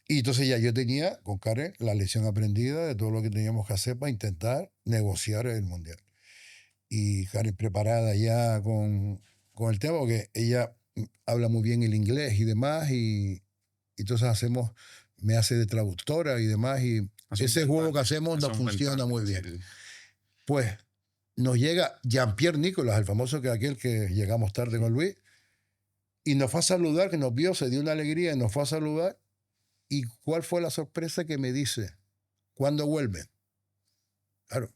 Speaker 2: Y entonces ya yo tenía con Karen la lección aprendida de todo lo que teníamos que hacer para intentar negociar el Mundial. Y Karen preparada ya con el tema, porque ella habla muy bien el inglés y demás, y entonces me hace de traductora y demás, y ese juego que hacemos nos funciona muy bien. Sí. Pues nos llega Jean-Pierre Nicolas, el famoso aquel que llegamos tarde con Luis, y nos fue a saludar, que nos vio, se dio una alegría y nos fue a saludar. ¿Y cuál fue la sorpresa que me dice? ¿Cuándo vuelve? Claro,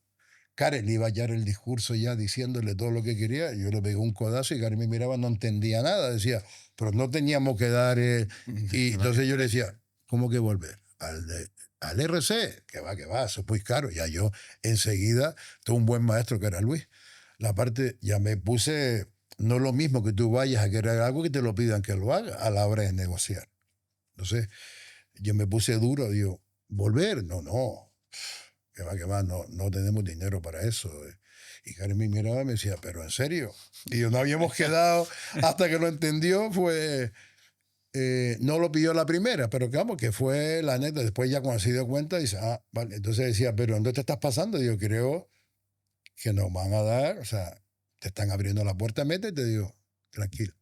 Speaker 2: Karen iba a hallar el discurso ya diciéndole todo lo que quería. Yo le pegué un codazo y Karen me miraba, no entendía nada. Decía, pero no teníamos que dar... Y entonces yo le decía, ¿cómo que volver? Al RC, que va, eso es muy caro. Ya yo enseguida, tuve un buen maestro que era Luis. La parte, ya me puse, no lo mismo que tú vayas a querer algo que te lo pidan que lo haga a la hora de negociar. Entonces, yo me puse duro, digo, ¿volver? No. Que va, no tenemos dinero para eso. Y Karen me miraba y me decía, ¿pero en serio? Y yo, no habíamos quedado, hasta que lo entendió, no lo pidió la primera, pero digamos que fue la neta. Después ya cuando se dio cuenta, dice, vale. Entonces decía, ¿pero dónde te estás pasando? Y yo creo que nos van a dar, o sea, te están abriendo la puerta, métete. Digo, tranquilo.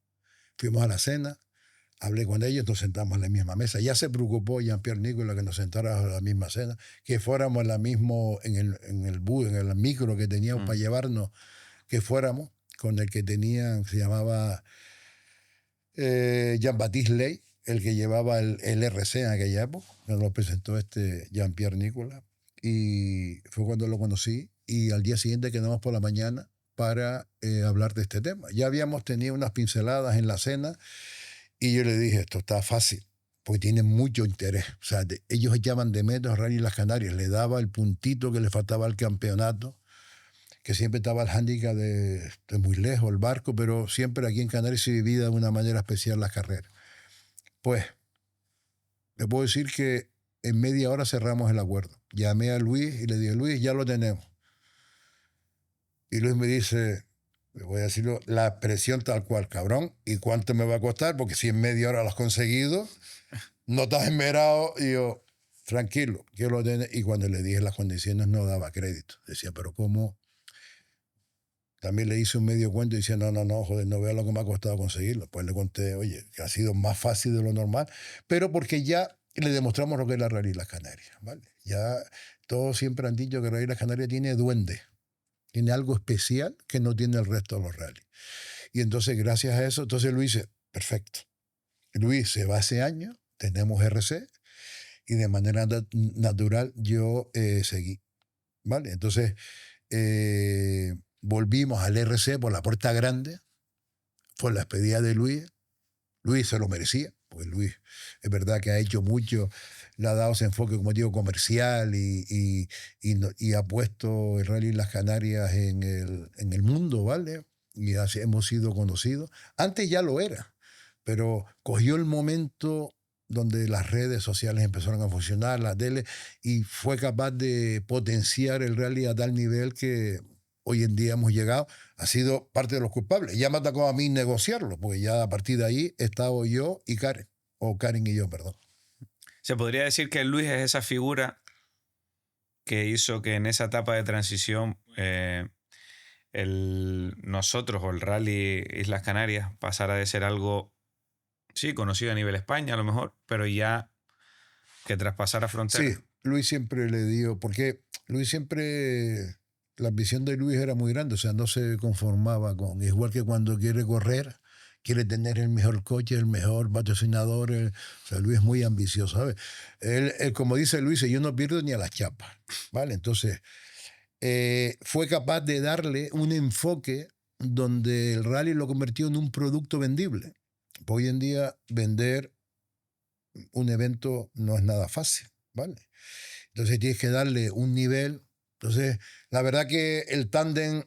Speaker 2: Fuimos a la cena, hablé con ellos, nos sentamos en la misma mesa. Ya se preocupó Jean-Pierre Nicolas que nos sentáramos a la misma cena, que fuéramos en el bus, en el micro que teníamos para llevarnos, que fuéramos con el que tenían, se llamaba Jean-Baptiste Ley, el que llevaba el RC en aquella época. Nos lo presentó Jean-Pierre Nicolas. Y fue cuando lo conocí. Y al día siguiente quedamos por la mañana para hablar de este tema. Ya habíamos tenido unas pinceladas en la cena y yo le dije, esto está fácil, porque tienen mucho interés. O sea, ellos llaman de menos Rally Las Canarias, le daba el puntito que le faltaba al campeonato, que siempre estaba el hándicap de muy lejos el barco, pero siempre aquí en Canarias se vivía de una manera especial las carreras. Pues, le puedo decir que en media hora cerramos el acuerdo. Llamé a Luis y le dije, Luis, ya lo tenemos. Y Luis me dice, le voy a decirlo, la expresión tal cual, cabrón, ¿y cuánto me va a costar? Porque si en media hora lo has conseguido, no estás esmerado. Y yo, tranquilo, que lo tenés. Y cuando le dije las condiciones no daba crédito. Decía, pero ¿cómo? También le hice un medio cuento y decía, no, joder, no veo lo que me ha costado conseguirlo. Pues le conté, oye, que ha sido más fácil de lo normal, pero porque ya le demostramos lo que es la Rally Las Canarias, ¿vale? Ya todos siempre han dicho que Rally Las Canarias tiene duende, tiene algo especial que no tiene el resto de los rallies. Y entonces, gracias a eso, entonces Luis dice, perfecto. Luis se va ese año, tenemos RC, y de manera natural yo seguí, ¿vale? Entonces, volvimos al RC por la puerta grande, fue la despedida de Luis. Luis se lo merecía, porque Luis es verdad que ha hecho mucho, le ha dado ese enfoque, como digo, comercial y ha puesto el Rally Las Canarias en el mundo, ¿vale? Y así hemos sido conocidos. Antes ya lo era, pero cogió el momento donde las redes sociales empezaron a funcionar, la tele, y fue capaz de potenciar el rally a tal nivel que hoy en día hemos llegado, ha sido parte de los culpables. Ya me ha tocado a mí negociarlo, porque ya a partir de ahí he estado yo y Karen, o Karen y yo, perdón.
Speaker 1: Se podría decir que Luis es esa figura que hizo que en esa etapa de transición nosotros o el Rally Islas Canarias pasara de ser algo, sí, conocido a nivel España a lo mejor, pero ya que traspasara fronteras.
Speaker 2: Sí, Luis siempre le dio, porque Luis siempre, la ambición de Luis era muy grande, o sea, no se conformaba con, igual que cuando quiere correr, quiere tener el mejor coche, el mejor patrocinador, o sea, Luis es muy ambicioso, ¿sabes? Él, como dice Luis, yo no pierdo ni a las chapas, ¿vale? Entonces, fue capaz de darle un enfoque donde el rally lo convirtió en un producto vendible. Hoy en día vender un evento no es nada fácil, ¿vale? Entonces tienes que darle un nivel. Entonces, la verdad que el tándem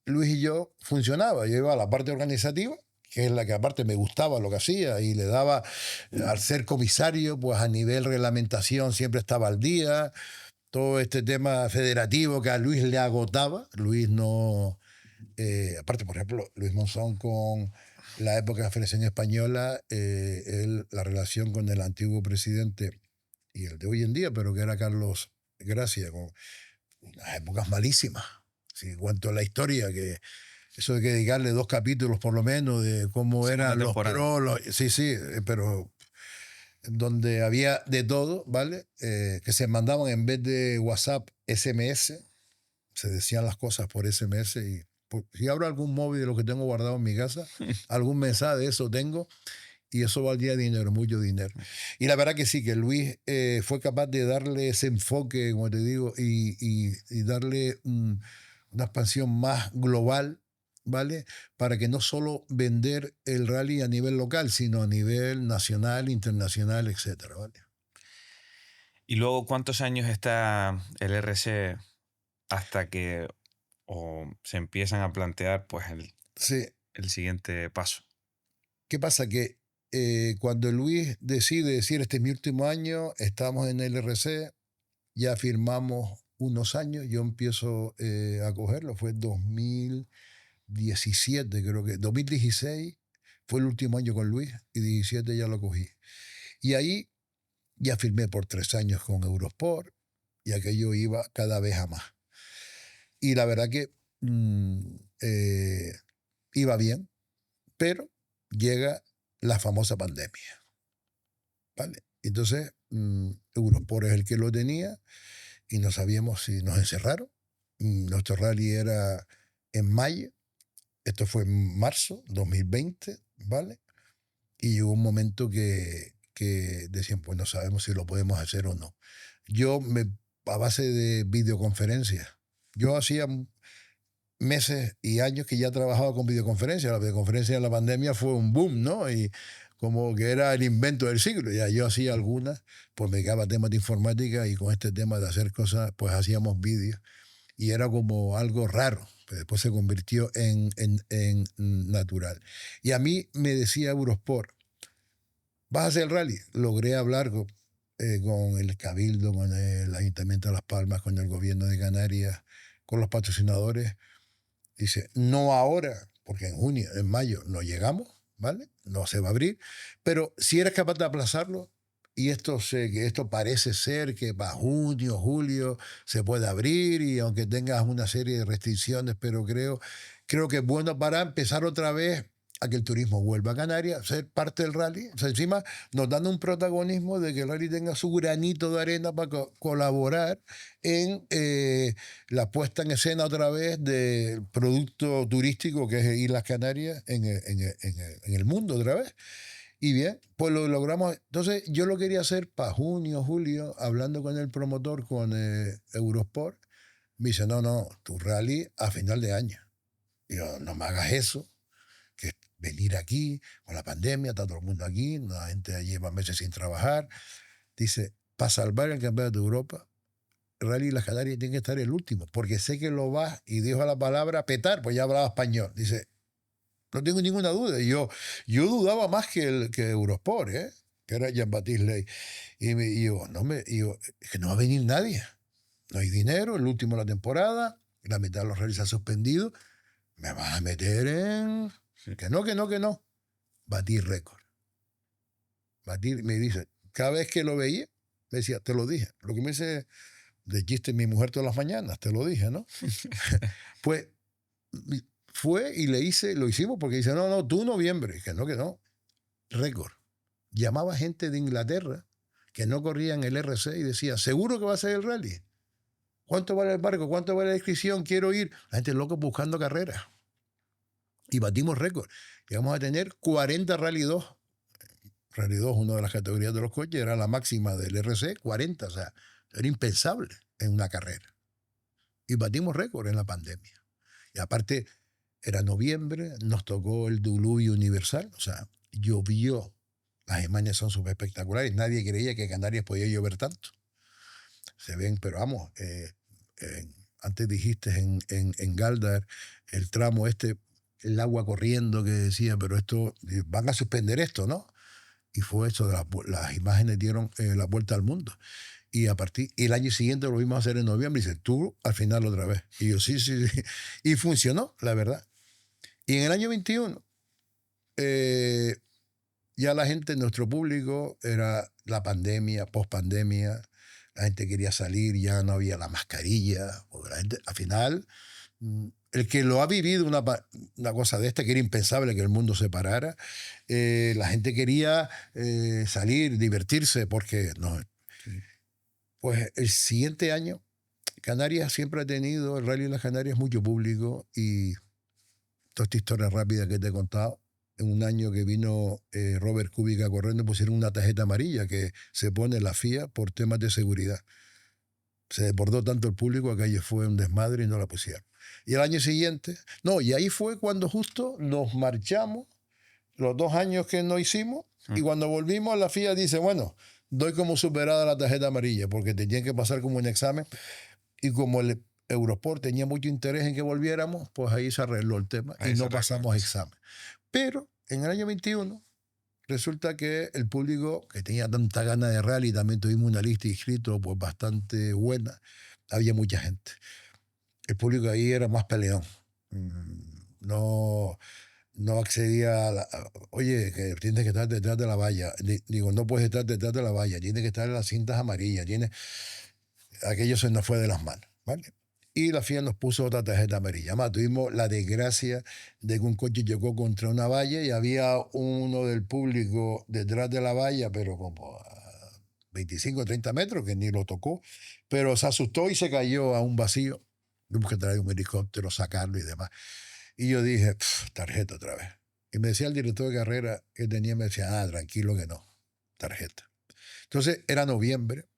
Speaker 2: Luis y yo funcionaba. Yo iba a la parte organizativa, que es la que aparte me gustaba lo que hacía, y le daba, al ser comisario, pues a nivel reglamentación siempre estaba al día. Todo este tema federativo que a Luis le agotaba. Luis no... aparte, por ejemplo, Luis Monzón con la época de la Federación Española, la relación con el antiguo presidente y el de hoy en día, pero que era Carlos Gracia, con unas épocas malísimas. Si cuento la historia, que eso hay que dedicarle 2 capítulos por lo menos de cómo
Speaker 1: Segunda
Speaker 2: eran los
Speaker 1: temporada.
Speaker 2: pros, sí, pero donde había de todo, ¿vale? Que se mandaban en vez de WhatsApp SMS, se decían las cosas por SMS y si abro algún móvil de lo que tengo guardado en mi casa, algún mensaje de eso tengo y eso valía dinero, mucho dinero. Y la verdad que sí, que Luis fue capaz de darle ese enfoque, como te digo, y darle una expansión más global, ¿vale? Para que no solo vender el rally a nivel local, sino a nivel nacional, internacional, etcétera, ¿vale?
Speaker 1: Y luego, ¿cuántos años está el RC hasta que se empiezan a plantear pues
Speaker 2: Sí.
Speaker 1: el siguiente paso?
Speaker 2: ¿Qué pasa? Que cuando Luis decide decir este es mi último año, estamos en el RC, ya firmamos unos años, yo empiezo a cogerlo, fue 2017 creo que, 2016 fue el último año con Luis y 17 ya lo cogí. Y ahí ya firmé por 3 años con Eurosport y aquello iba cada vez a más. Y la verdad que iba bien, pero llega la famosa pandemia, ¿vale? Entonces, Eurosport es el que lo tenía y no sabíamos si nos encerraron. Nuestro rally era en mayo, esto fue en marzo 2020, ¿vale? Y llegó un momento que decían, pues no sabemos si lo podemos hacer o no. Yo, a base de videoconferencias, yo hacía meses y años que ya trabajaba con videoconferencias. La videoconferencia en la pandemia fue un boom, ¿no? Y como que era el invento del siglo. Ya yo hacía algunas, pues me dedicaba a temas de informática y con este tema de hacer cosas, pues hacíamos vídeos. Y era como algo raro. Pero después se convirtió en natural. Y a mí me decía Eurosport, ¿vas a hacer el rally? Logré hablar con el Cabildo, con el Ayuntamiento de Las Palmas, con el gobierno de Canarias, con los patrocinadores. Dice, no ahora, porque en junio, en mayo no llegamos, ¿vale? No se va a abrir, pero si eres capaz de aplazarlo, y que esto parece ser que para junio, julio se puede abrir, y aunque tengas una serie de restricciones, pero creo que es bueno para empezar otra vez a que el turismo vuelva a Canarias, ser parte del rally. O sea, encima nos dan un protagonismo de que el rally tenga su granito de arena para colaborar en la puesta en escena otra vez del producto turístico que es Islas Canarias en el mundo otra vez. Y bien, pues lo logramos. Entonces yo lo quería hacer para junio, julio, hablando con el promotor, con Eurosport. Me dice, no, no, tu rally a final de año. Y yo, no me hagas eso, que es venir aquí con la pandemia, está todo el mundo aquí, la gente lleva meses sin trabajar. Dice, para salvar el campeonato de Europa, Rally Las Canarias tiene que estar el último, porque sé que lo vas, y dijo la palabra petar, pues ya hablaba español. Dice, no tengo ninguna duda. Y yo dudaba más que Eurosport, ¿eh? Que era Jean-Baptiste Ley. Y yo, es que no va a venir nadie. No hay dinero, el último de la temporada, la mitad de los rallies se ha suspendido. Me vas a meter en...
Speaker 1: Sí.
Speaker 2: Que no, que no, que no. Batir récord. Me dice, cada vez que lo veía, me decía, te lo dije. Lo que me dice de chiste mi mujer todas las mañanas, te lo dije, ¿no? Pues fue y lo hicimos porque dice, no, no, tú noviembre. Que no. Récord. Llamaba gente de Inglaterra que no corrían el RC y decía, ¿seguro que va a ser el rally? ¿Cuánto vale el barco? ¿Cuánto vale la inscripción? Quiero ir. La gente loca buscando carreras. Y batimos récord. Llegamos a tener 40 Rally 2. Rally 2, una de las categorías de los coches, era la máxima del RC, 40. O sea, era impensable en una carrera. Y batimos récord en la pandemia. Y aparte, era noviembre, nos tocó el diluvio universal. O sea, llovió. Las imágenes son súper espectaculares. Nadie creía que Canarias podía llover tanto. Se ven, pero vamos, antes dijiste en Galdar, el tramo el agua corriendo que decía, pero esto, van a suspender esto, ¿no? Y fue eso, las imágenes dieron la vuelta al mundo. Y el año siguiente lo vimos a hacer en noviembre y dice, tú al final otra vez. Y yo, sí. Y funcionó, la verdad. Y en el año 21, ya la gente, nuestro público, era la pandemia, post-pandemia, la gente quería salir, ya no había la mascarilla. La gente, al final, el que lo ha vivido una cosa de esta, que era impensable que el mundo se parara, la gente quería salir, divertirse, porque no.
Speaker 1: Sí.
Speaker 2: Pues el siguiente año, Canarias siempre ha tenido, el Rally de las Canarias, mucho público, y toda esta historia rápida que te he contado, en un año que vino Robert Kubica corriendo, pusieron una tarjeta amarilla que se pone en la FIA por temas de seguridad. Se desbordó tanto el público, aquello fue un desmadre y no la pusieron. Y el año siguiente, no, y ahí fue cuando justo nos marchamos, los 2 años que no hicimos, y cuando volvimos la FIA dice, bueno, doy como superada la tarjeta amarilla, porque tenían que pasar como un examen, y como el Eurosport tenía mucho interés en que volviéramos, pues ahí se arregló el tema y no pasamos examen. Pero en el año 21 resulta que el público que tenía tanta gana de rally, también tuvimos una lista de inscritos pues bastante buena, había mucha gente. El público ahí era más peleón. No accedía oye, que tienes que estar detrás de la valla. Digo, no puedes estar detrás de la valla, tienes que estar en las cintas amarillas. Aquello se nos fue de las manos, ¿vale? Y la FIA nos puso otra tarjeta amarilla. Además, tuvimos la desgracia de que un coche chocó contra una valla y había uno del público detrás de la valla, pero como a 25 o 30 metros, que ni lo tocó, pero se asustó y se cayó a un vacío. Tuvimos que traer un helicóptero, sacarlo y demás. Y yo dije, tarjeta otra vez. Y me decía el director de carrera que tenía, me decía, tranquilo que no, tarjeta. Entonces era noviembre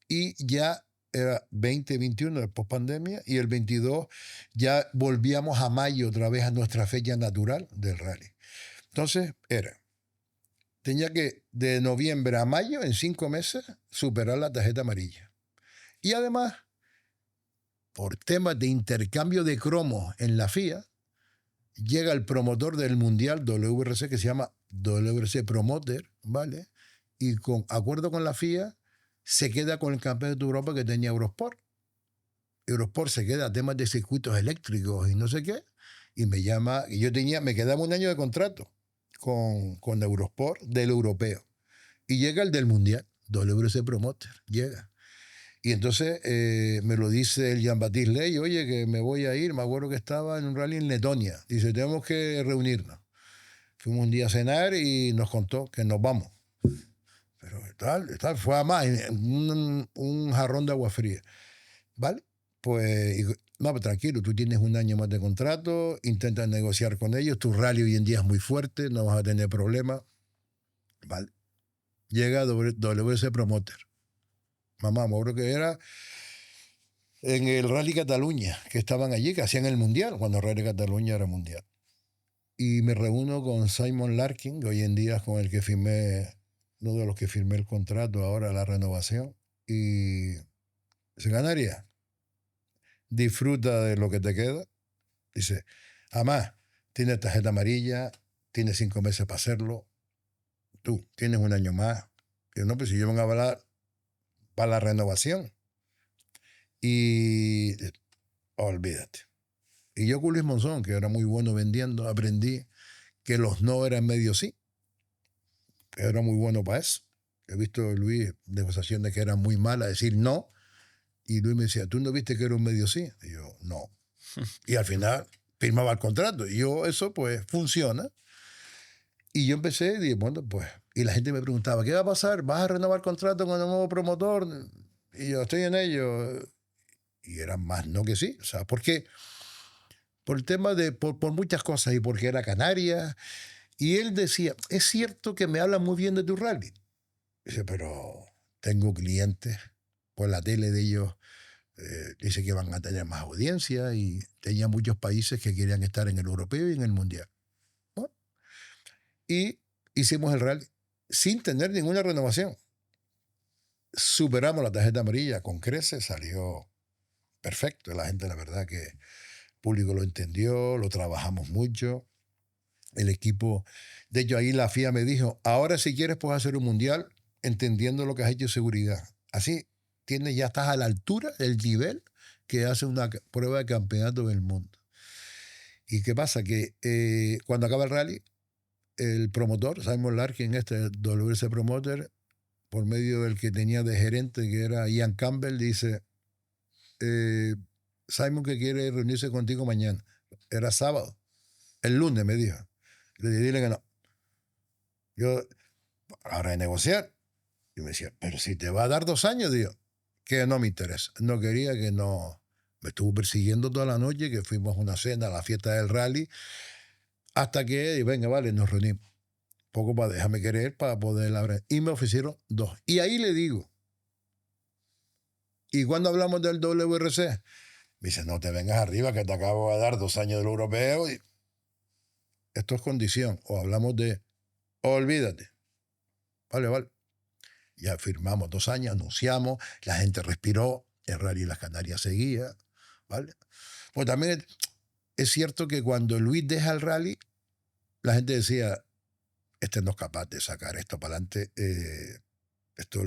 Speaker 2: y ya era 2021, después pandemia, y el 22 ya volvíamos a mayo otra vez a nuestra fecha natural del rally. Entonces tenía que de noviembre a mayo, en 5 meses, superar la tarjeta amarilla. Y además, por temas de intercambio de cromos en la FIA, llega el promotor del Mundial WRC, que se llama WRC Promoter, ¿vale? Y con acuerdo con la FIA, se queda con el campeonato de Europa que tenía Eurosport. Eurosport se queda a temas de circuitos eléctricos y no sé qué, y me llama, y me quedaba un año de contrato con Eurosport del europeo. Y llega el del Mundial, WRC Promoter, llega. Y entonces me lo dice el Jean-Baptiste Ley, oye, que me voy a ir, me acuerdo que estaba en un rally en Letonia. Dice, tenemos que reunirnos. Fuimos un día a cenar y nos contó que nos vamos. Pero tal, fue a más, un jarrón de agua fría. ¿Vale? Pues, no, pero tranquilo, tú tienes un año más de contrato, intentas negociar con ellos, tu rally hoy en día es muy fuerte, no vas a tener problemas. ¿Vale? Llega WC Promoter. Mamá, me acuerdo que era en el Rally Cataluña, que estaban allí, que hacían el Mundial, cuando el Rally Cataluña era Mundial. Y me reúno con Simon Larkin, que hoy en día es con el que firmé, uno de los que firmé el contrato, ahora la renovación. Y se ganaría. Disfruta de lo que te queda. Dice, además, tienes tarjeta amarilla, tienes 5 meses para hacerlo, tú tienes un año más. Y no, pues si yo van a hablar para la renovación. Y olvídate. Y yo con Luis Monzón, que era muy bueno vendiendo, aprendí que los no eran medio sí. Era muy bueno para eso. He visto, Luis, negociaciones que eran muy malas, decir no. Y Luis me decía, ¿tú no viste que era un medio sí? Y yo, no. Y al final firmaba el contrato. Y yo, eso pues funciona. Y yo empecé y dije, bueno, pues. Y la gente me preguntaba, ¿qué va a pasar? ¿Vas a renovar el contrato con el nuevo promotor? Y yo, estoy en ello. Y era más no que sí. O sea, ¿por qué? Por el tema de, por muchas cosas y porque era Canarias. Y él decía, es cierto que me hablan muy bien de tu rally. Dice, pero tengo clientes por la tele de ellos. Dice que van a tener más audiencia y tenía muchos países que querían estar en el europeo y en el mundial. ¿No? Y hicimos el rally sin tener ninguna renovación. Superamos la tarjeta amarilla con creces, salió perfecto. La gente, la verdad que el público lo entendió, lo trabajamos mucho. El equipo, de hecho ahí la FIA me dijo, ahora si quieres puedes hacer un mundial entendiendo lo que has hecho de seguridad. Así ya estás a la altura del nivel que hace una prueba de campeonato del mundo. ¿Y qué pasa? Que cuando acaba el rally, el promotor, Simon Larkin, WRC Promoter, por medio del que tenía de gerente, que era Ian Campbell, dice, Simon que quiere reunirse contigo mañana. Era sábado. El lunes me dijo. Le dije, dile que no. Yo, a renegociar. Y me decía, pero si te va a dar 2 años, digo, que no me interesa. No quería que no. Me estuvo persiguiendo toda la noche, que fuimos a una cena, a la fiesta del rally, hasta que, venga, vale, nos reunimos. Poco para déjame querer para poder hablar. Y me ofrecieron 2. Y ahí le digo, ¿y cuando hablamos del WRC? Me dice, no te vengas arriba, que te acabo de dar 2 años del europeo. Y esto es condición. O hablamos de, olvídate. Vale. Ya firmamos 2 años, anunciamos, la gente respiró, el rally de las Canarias seguía, ¿vale? Pues también es cierto que cuando Luis deja el rally, la gente decía, este no es capaz de sacar esto para adelante, esto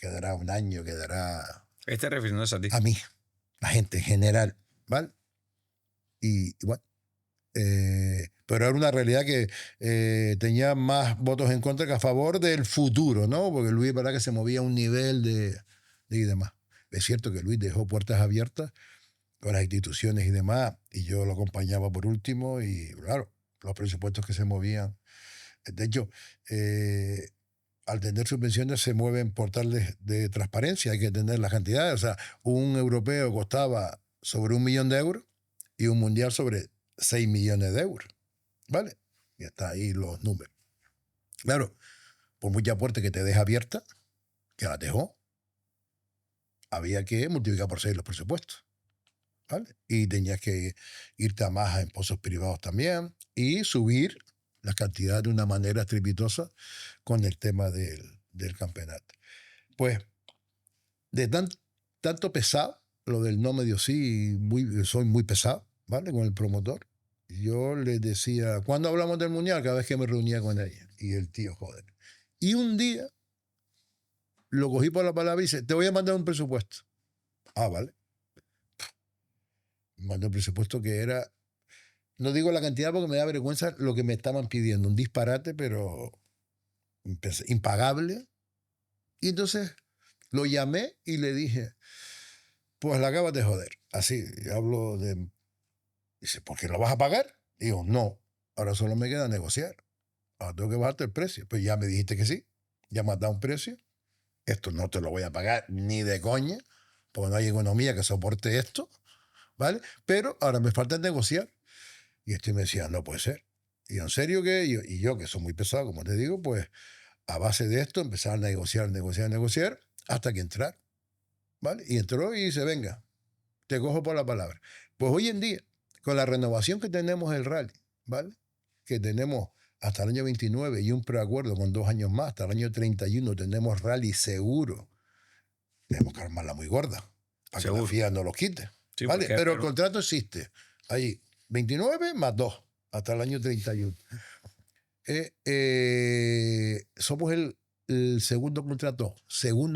Speaker 2: quedará un año, quedará...
Speaker 1: Refiriéndose a ti.
Speaker 2: A mí, la gente en general, ¿vale? Y bueno, pero era una realidad que tenía más votos en contra que a favor del futuro, ¿no? Porque Luis, verdad que se movía a un nivel y demás. Es cierto que Luis dejó puertas abiertas con las instituciones y demás, y yo lo acompañaba por último, y claro, los presupuestos que se movían. De hecho, al tener subvenciones se mueven portales de transparencia, hay que tener las cantidades. O sea, un europeo costaba sobre 1 millón de euros y un mundial sobre 6 millones de euros. ¿Vale? Y está ahí los números. Claro, por mucha puerta que te deja abierta, que la dejó, había que multiplicar por 6 los presupuestos, ¿vale? Y tenías que irte a más en pozos privados también y subir la cantidad de una manera estrepitosa con el tema del campeonato. Pues de tanto pesado, lo del no me dio sí, soy muy pesado, ¿vale? Con el promotor. Yo le decía, ¿cuándo hablamos del mundial? Cada vez que me reunía con ella. Y el tío, joder. Y un día lo cogí por la palabra y dice, te voy a mandar un presupuesto. Ah, vale. Me mandó un presupuesto que era, no digo la cantidad porque me da vergüenza lo que me estaban pidiendo, un disparate, pero impagable. Y entonces lo llamé y le dije, pues la acabas de joder. Así, hablo de... Dice, ¿por qué lo vas a pagar? Digo, no, ahora solo me queda negociar. Ahora tengo que bajarte el precio. Pues ya me dijiste que sí, ya me has dado un precio. Esto no te lo voy a pagar ni de coña, porque no hay economía que soporte esto, ¿vale? Pero ahora me falta negociar. Y este me decía, no puede ser. Y en serio que y yo, que soy muy pesado, como te digo, pues a base de esto empezar a negociar, hasta que entrar, ¿vale? Y entró y dice, venga, te cojo por la palabra. Pues hoy en día, con la renovación que tenemos del rally, ¿vale? Que tenemos hasta el año 29 y un preacuerdo con 2 años más, hasta el año 31 tenemos rally seguro. Tenemos que armarla muy gorda para que la FIA no los quite. Sí, ¿vale? Pero el contrato existe. Ahí, 29 más 2, hasta el año 31. Somos el segundo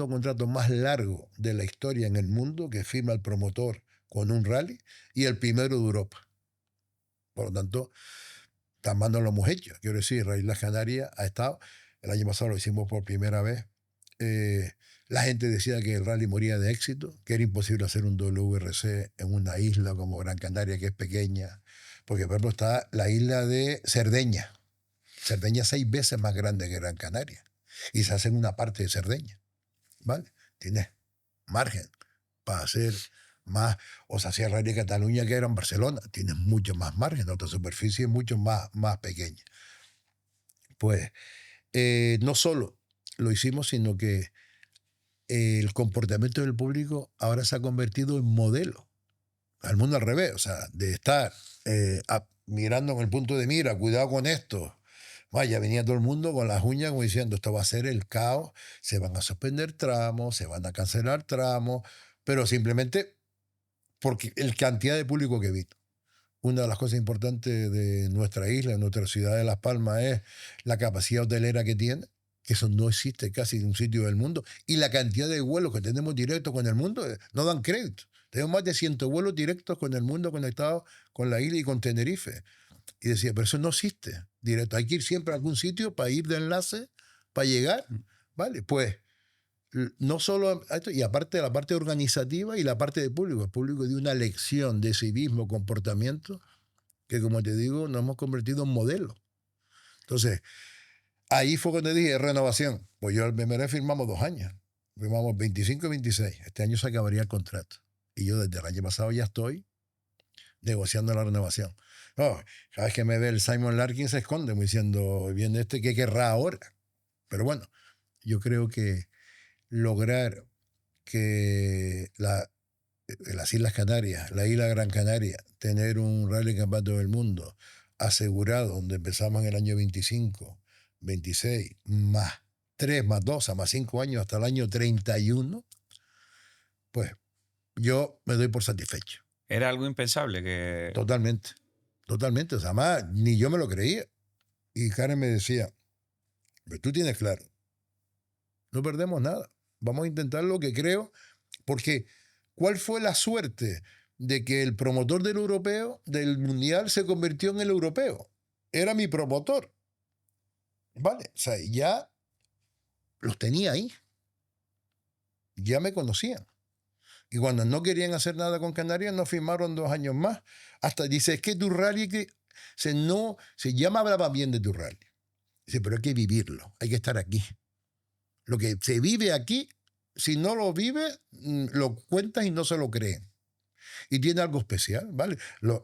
Speaker 2: contrato más largo de la historia en el mundo que firma el promotor con un rally y el primero de Europa. Por lo tanto, también lo hemos hecho. Quiero decir, Islas Canarias ha estado, el año pasado lo hicimos por primera vez. La gente decía que el rally moría de éxito, que era imposible hacer un WRC en una isla como Gran Canaria, que es pequeña, porque por ejemplo está la isla de Cerdeña. Cerdeña es 6 veces más grande que Gran Canaria y se hace en una parte de Cerdeña, ¿vale? Tienes margen para hacer más, o sea, hacía Rally de Cataluña que era en Barcelona, tienes mucho más margen, otra superficie mucho más pequeña. Pues no solo lo hicimos, sino que el comportamiento del público ahora se ha convertido en modelo. Al mundo al revés, o sea, de estar mirando con el punto de mira, cuidado con esto. Vaya, venía todo el mundo con las uñas como diciendo, esto va a ser el caos, se van a suspender tramos, se van a cancelar tramos, pero simplemente porque la cantidad de público que he visto. Una de las cosas importantes de nuestra isla, de nuestra ciudad de Las Palmas, es la capacidad hotelera que tiene, que eso no existe casi en un sitio del mundo, y la cantidad de vuelos que tenemos directos con el mundo, no dan crédito. Tenemos más de 100 vuelos directos con el mundo conectados con la isla y con Tenerife. Y decía, pero eso no existe directo. Hay que ir siempre a algún sitio para ir de enlace, para llegar. ¿Vale? Pues no solo esto, y aparte de la parte organizativa y la parte de público. El público dio una lección de civismo, comportamiento, que como te digo, nos hemos convertido en modelo. Entonces, ahí fue cuando dije renovación. Pues yo al BMR firmamos 2 años. Firmamos 25 y 26. Este año se acabaría el contrato. Y yo desde el año pasado ya estoy negociando la renovación. No, cada vez que me ve el Simon Larkin se esconde diciendo, viene este, ¿qué querrá ahora? Pero bueno, yo creo que lograr que las Islas Canarias, la isla Gran Canaria, tener un rally campeonato del mundo asegurado, donde empezamos en el año 25, 26, más 3, más 2, más 5 años hasta el año 31, pues yo me doy por satisfecho.
Speaker 1: Era algo impensable que...
Speaker 2: Totalmente. O sea, más, ni yo me lo creía. Y Karen me decía, pero tú tienes claro, no perdemos nada. Vamos a intentar lo que creo, porque ¿cuál fue la suerte de que el promotor del europeo, del mundial, se convirtió en el europeo? Era mi promotor. ¿Vale? O sea, ya los tenía ahí. Ya me conocían. Y cuando no querían hacer nada con Canarias, nos firmaron 2 años más. Hasta dice, es que tu rally, ya me hablaba bien de tu rally. Dice, pero hay que vivirlo, hay que estar aquí. Lo que se vive aquí, si no lo vive, lo cuentas y no se lo creen. Y tiene algo especial, ¿vale?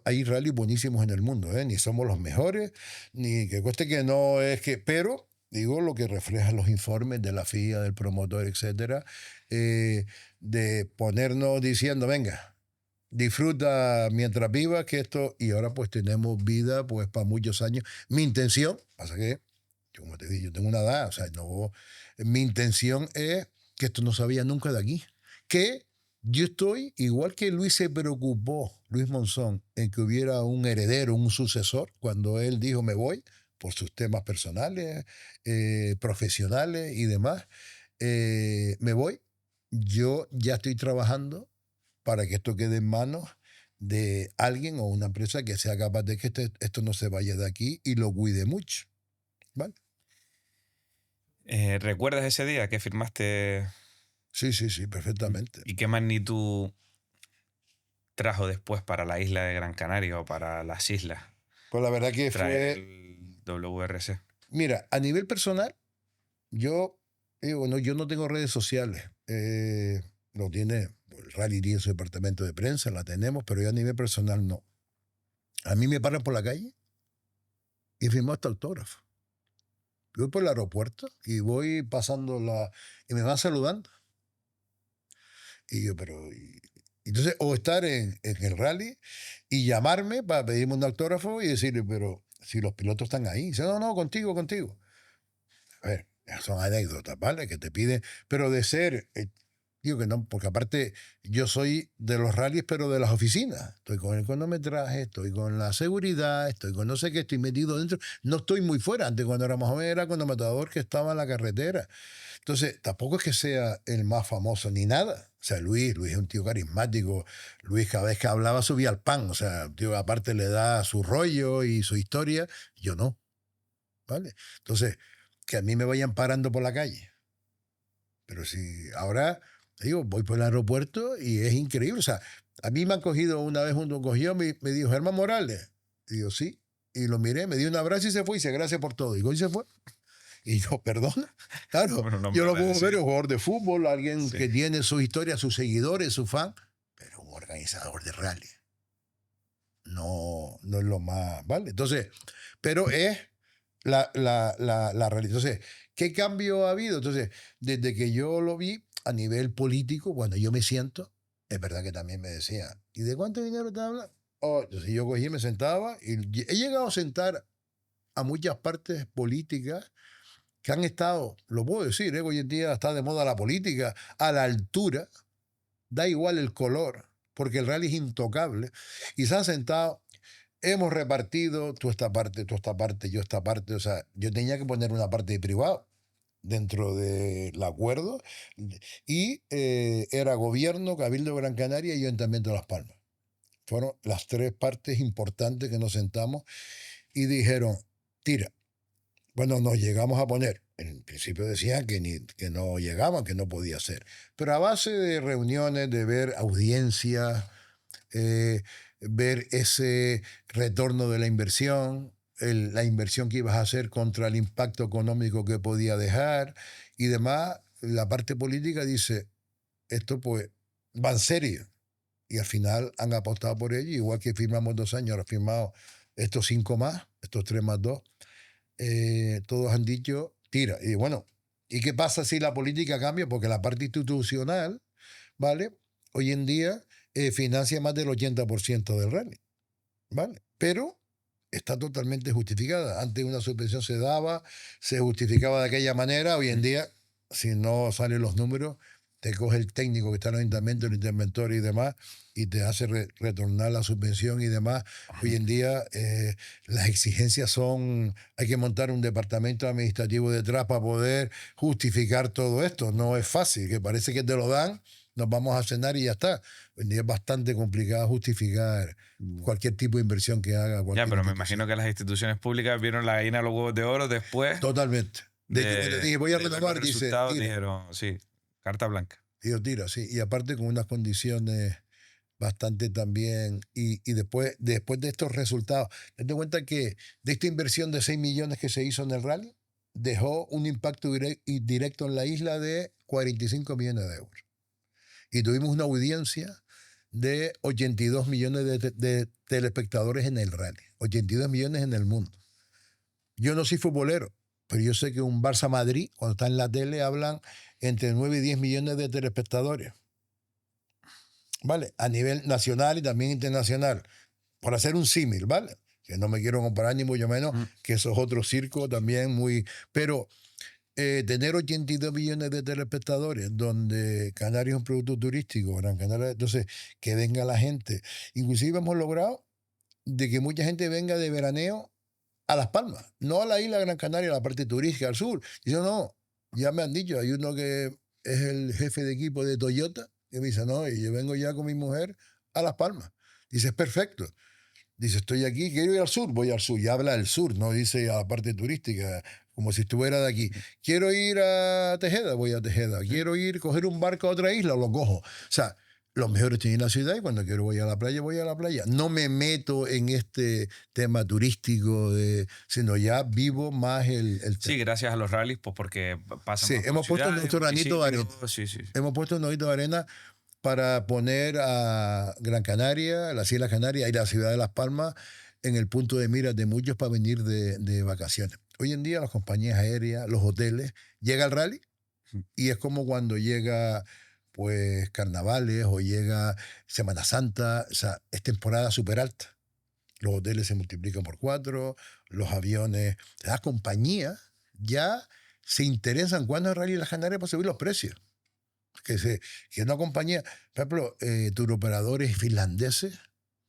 Speaker 2: Hay rallies buenísimos en el mundo, ¿eh? Ni somos los mejores, ni que cueste que no es que... Pero, digo, lo que reflejan los informes de la FIA, del promotor, etcétera, de ponernos diciendo, venga, disfruta mientras vivas que esto, y ahora pues tenemos vida pues para muchos años. Mi intención, pasa que, yo, como te dije, yo tengo una edad, o sea, no, mi intención es que esto no se vaya nunca de aquí. Que yo estoy, igual que Luis se preocupó, Luis Monzón, en que hubiera un heredero, un sucesor, cuando él dijo me voy, por sus temas personales, profesionales y demás, me voy. Yo ya estoy trabajando para que esto quede en manos de alguien o una empresa que sea capaz de que esto no se vaya de aquí y lo cuide mucho. ¿Vale?
Speaker 1: ¿Recuerdas ese día que firmaste
Speaker 2: Sí, perfectamente.
Speaker 1: y qué magnitud trajo después para la isla de Gran Canaria o para las islas
Speaker 2: Pues la verdad que
Speaker 1: traer
Speaker 2: fue,
Speaker 1: el WRC?
Speaker 2: mira, a nivel personal, yo, bueno, yo no tengo redes sociales. Lo tiene, el Rally tiene su departamento de prensa, la tenemos, pero yo a nivel personal no. A mí me paran por la calle y firmo hasta autógrafo. Yo voy por el aeropuerto y voy pasando y me van saludando. Y yo, pero... entonces, o estar en el rally y llamarme para pedirme un autógrafo y decirle, pero si los pilotos están ahí. Dice, no, contigo, contigo. A ver, son anécdotas, ¿vale? Que te piden, pero de ser, digo que no, porque aparte yo soy de los rallies, pero de las oficinas. Estoy con el cronometraje, estoy con la seguridad, estoy con no sé qué, estoy metido dentro. No estoy muy fuera. Antes, cuando era más joven, era cronometrador que estaba en la carretera. Entonces, tampoco es que sea el más famoso ni nada. O sea, Luis es un tío carismático. Luis, cada vez que hablaba, subía al pan. O sea, tío, aparte le da su rollo y su historia. Yo no, ¿vale? Entonces, que a mí me vayan parando por la calle. Pero si ahora, digo, voy por el aeropuerto y es increíble. O sea, a mí me han cogido una vez, uno cogió, me dijo, Germán Morales. Y yo, sí. Y lo miré, me dio un abrazo y se fue. Y dice, gracias por todo. Y se fue. Y yo, perdona. Claro,
Speaker 1: Bueno, no me
Speaker 2: yo
Speaker 1: lo
Speaker 2: lo
Speaker 1: voy a
Speaker 2: puedo ver,
Speaker 1: decir.
Speaker 2: un jugador de fútbol, alguien
Speaker 1: Sí.
Speaker 2: que tiene su historia, sus seguidores, su fan, pero un organizador de rally. No es lo más, ¿vale? Entonces, pero es la realidad. Entonces, ¿qué cambio ha habido? Entonces, desde que yo lo vi a nivel político, cuando yo me siento, es verdad que también me decía, ¿y de cuánto dinero te habla? Oh, entonces yo cogí, me sentaba y he llegado a sentar a muchas partes políticas que han estado, lo puedo decir, hoy en día está de moda la política, a la altura, da igual el color, porque el rally es intocable, y se han sentado, hemos repartido tú esta parte, yo esta parte, o sea, yo tenía que poner una parte de privado dentro del acuerdo, y era gobierno, Cabildo de Gran Canaria y Ayuntamiento de Las Palmas. Fueron las tres partes importantes que nos sentamos y dijeron, tira. Bueno, nos llegamos a poner. En principio decían que no llegaban, que no podía ser. Pero a base de reuniones, de ver audiencias, eh, ver ese retorno de la inversión, la inversión que ibas a hacer contra el impacto económico que podía dejar y demás, la parte política dice, esto pues va en serio. Y al final han apostado por ello, igual que firmamos 2 años, ahora firmado estos 5 más, estos 3 más 2 todos han dicho, tira. Y bueno, ¿y qué pasa si la política cambia? Porque la parte institucional, ¿vale? Hoy en día financia más del 80% del rally, ¿vale? Pero está totalmente justificada. Antes una subvención se daba, se justificaba de aquella manera. Hoy en día, si no salen los números, te coge el técnico que está en el ayuntamiento, el interventor y demás, y te hace retornar la subvención y demás. Hoy en día las exigencias son, hay que montar un departamento administrativo detrás para poder justificar todo esto. No es fácil, que parece que te lo dan, nos vamos a cenar y ya está. Hoy en día es bastante complicado justificar cualquier tipo de inversión que haga
Speaker 1: Ya,
Speaker 2: cualquier
Speaker 1: pero me
Speaker 2: institución.
Speaker 1: imagino que las instituciones públicas vieron la gallina de los huevos de oro después
Speaker 2: Totalmente. De que cuando dije voy a
Speaker 1: de ver los
Speaker 2: renovar, dice,
Speaker 1: resultados,
Speaker 2: tira.
Speaker 1: dijeron, sí, carta blanca.
Speaker 2: Y yo tira, sí. Y aparte con unas condiciones bastante también. Y después de estos resultados, ten en cuenta que de esta inversión de 6 millones que se hizo en el rally, dejó un impacto directo en la isla de 45 millones de euros. Y tuvimos una audiencia de 82 millones de telespectadores en el rally. 82 millones en el mundo. Yo no soy futbolero, pero yo sé que un Barça Madrid, cuando está en la tele, hablan entre 9 y 10 millones de telespectadores. ¿vale? A nivel nacional y también internacional. Por hacer un símil, ¿vale? Que no me quiero comparar ni mucho menos,
Speaker 1: Mm.
Speaker 2: que eso es otro circo también muy... Pero tener 82 millones de telespectadores, donde Canarias es un producto turístico, Gran Canaria, entonces que venga la gente. Inclusive hemos logrado de que mucha gente venga de veraneo a Las Palmas, no a la isla de Gran Canaria, a la parte turística, al sur. Y yo no, ya me han dicho, hay uno que es el jefe de equipo de Toyota, que me dice, no, y yo vengo ya con mi mujer a Las Palmas. Dice, es perfecto. Dice, estoy aquí, quiero ir al sur, voy al sur. Y habla del sur, no dice a la parte turística, como si estuviera de aquí. Quiero ir a Tejeda, voy a Tejeda.
Speaker 1: Sí.
Speaker 2: Quiero ir, coger un barco a otra isla, lo cojo. O sea, los mejores tienen la ciudad y cuando quiero voy a la playa, voy a la playa. No me meto en este tema turístico, sino ya vivo más el
Speaker 1: Sí,
Speaker 2: tema.
Speaker 1: gracias a los rallies, pues porque pasan
Speaker 2: Sí,
Speaker 1: más por
Speaker 2: hemos puesto
Speaker 1: ciudades,
Speaker 2: nuestro granito de arena.
Speaker 1: municipios. Sí, sí, sí.
Speaker 2: Hemos puesto un granito de arena para poner a Gran Canaria, las Islas Canarias y la ciudad de Las Palmas en el punto de mira de muchos para venir de vacaciones. Hoy en día las compañías aéreas, los hoteles, llega el rally y es como cuando llega pues carnavales o llega Semana Santa, o sea, es temporada súper alta. Los hoteles se multiplican por 4, los aviones, las compañías ya se interesan cuando es rally en las Canarias para subir los precios. Que una compañía, por ejemplo, turoperadores finlandeses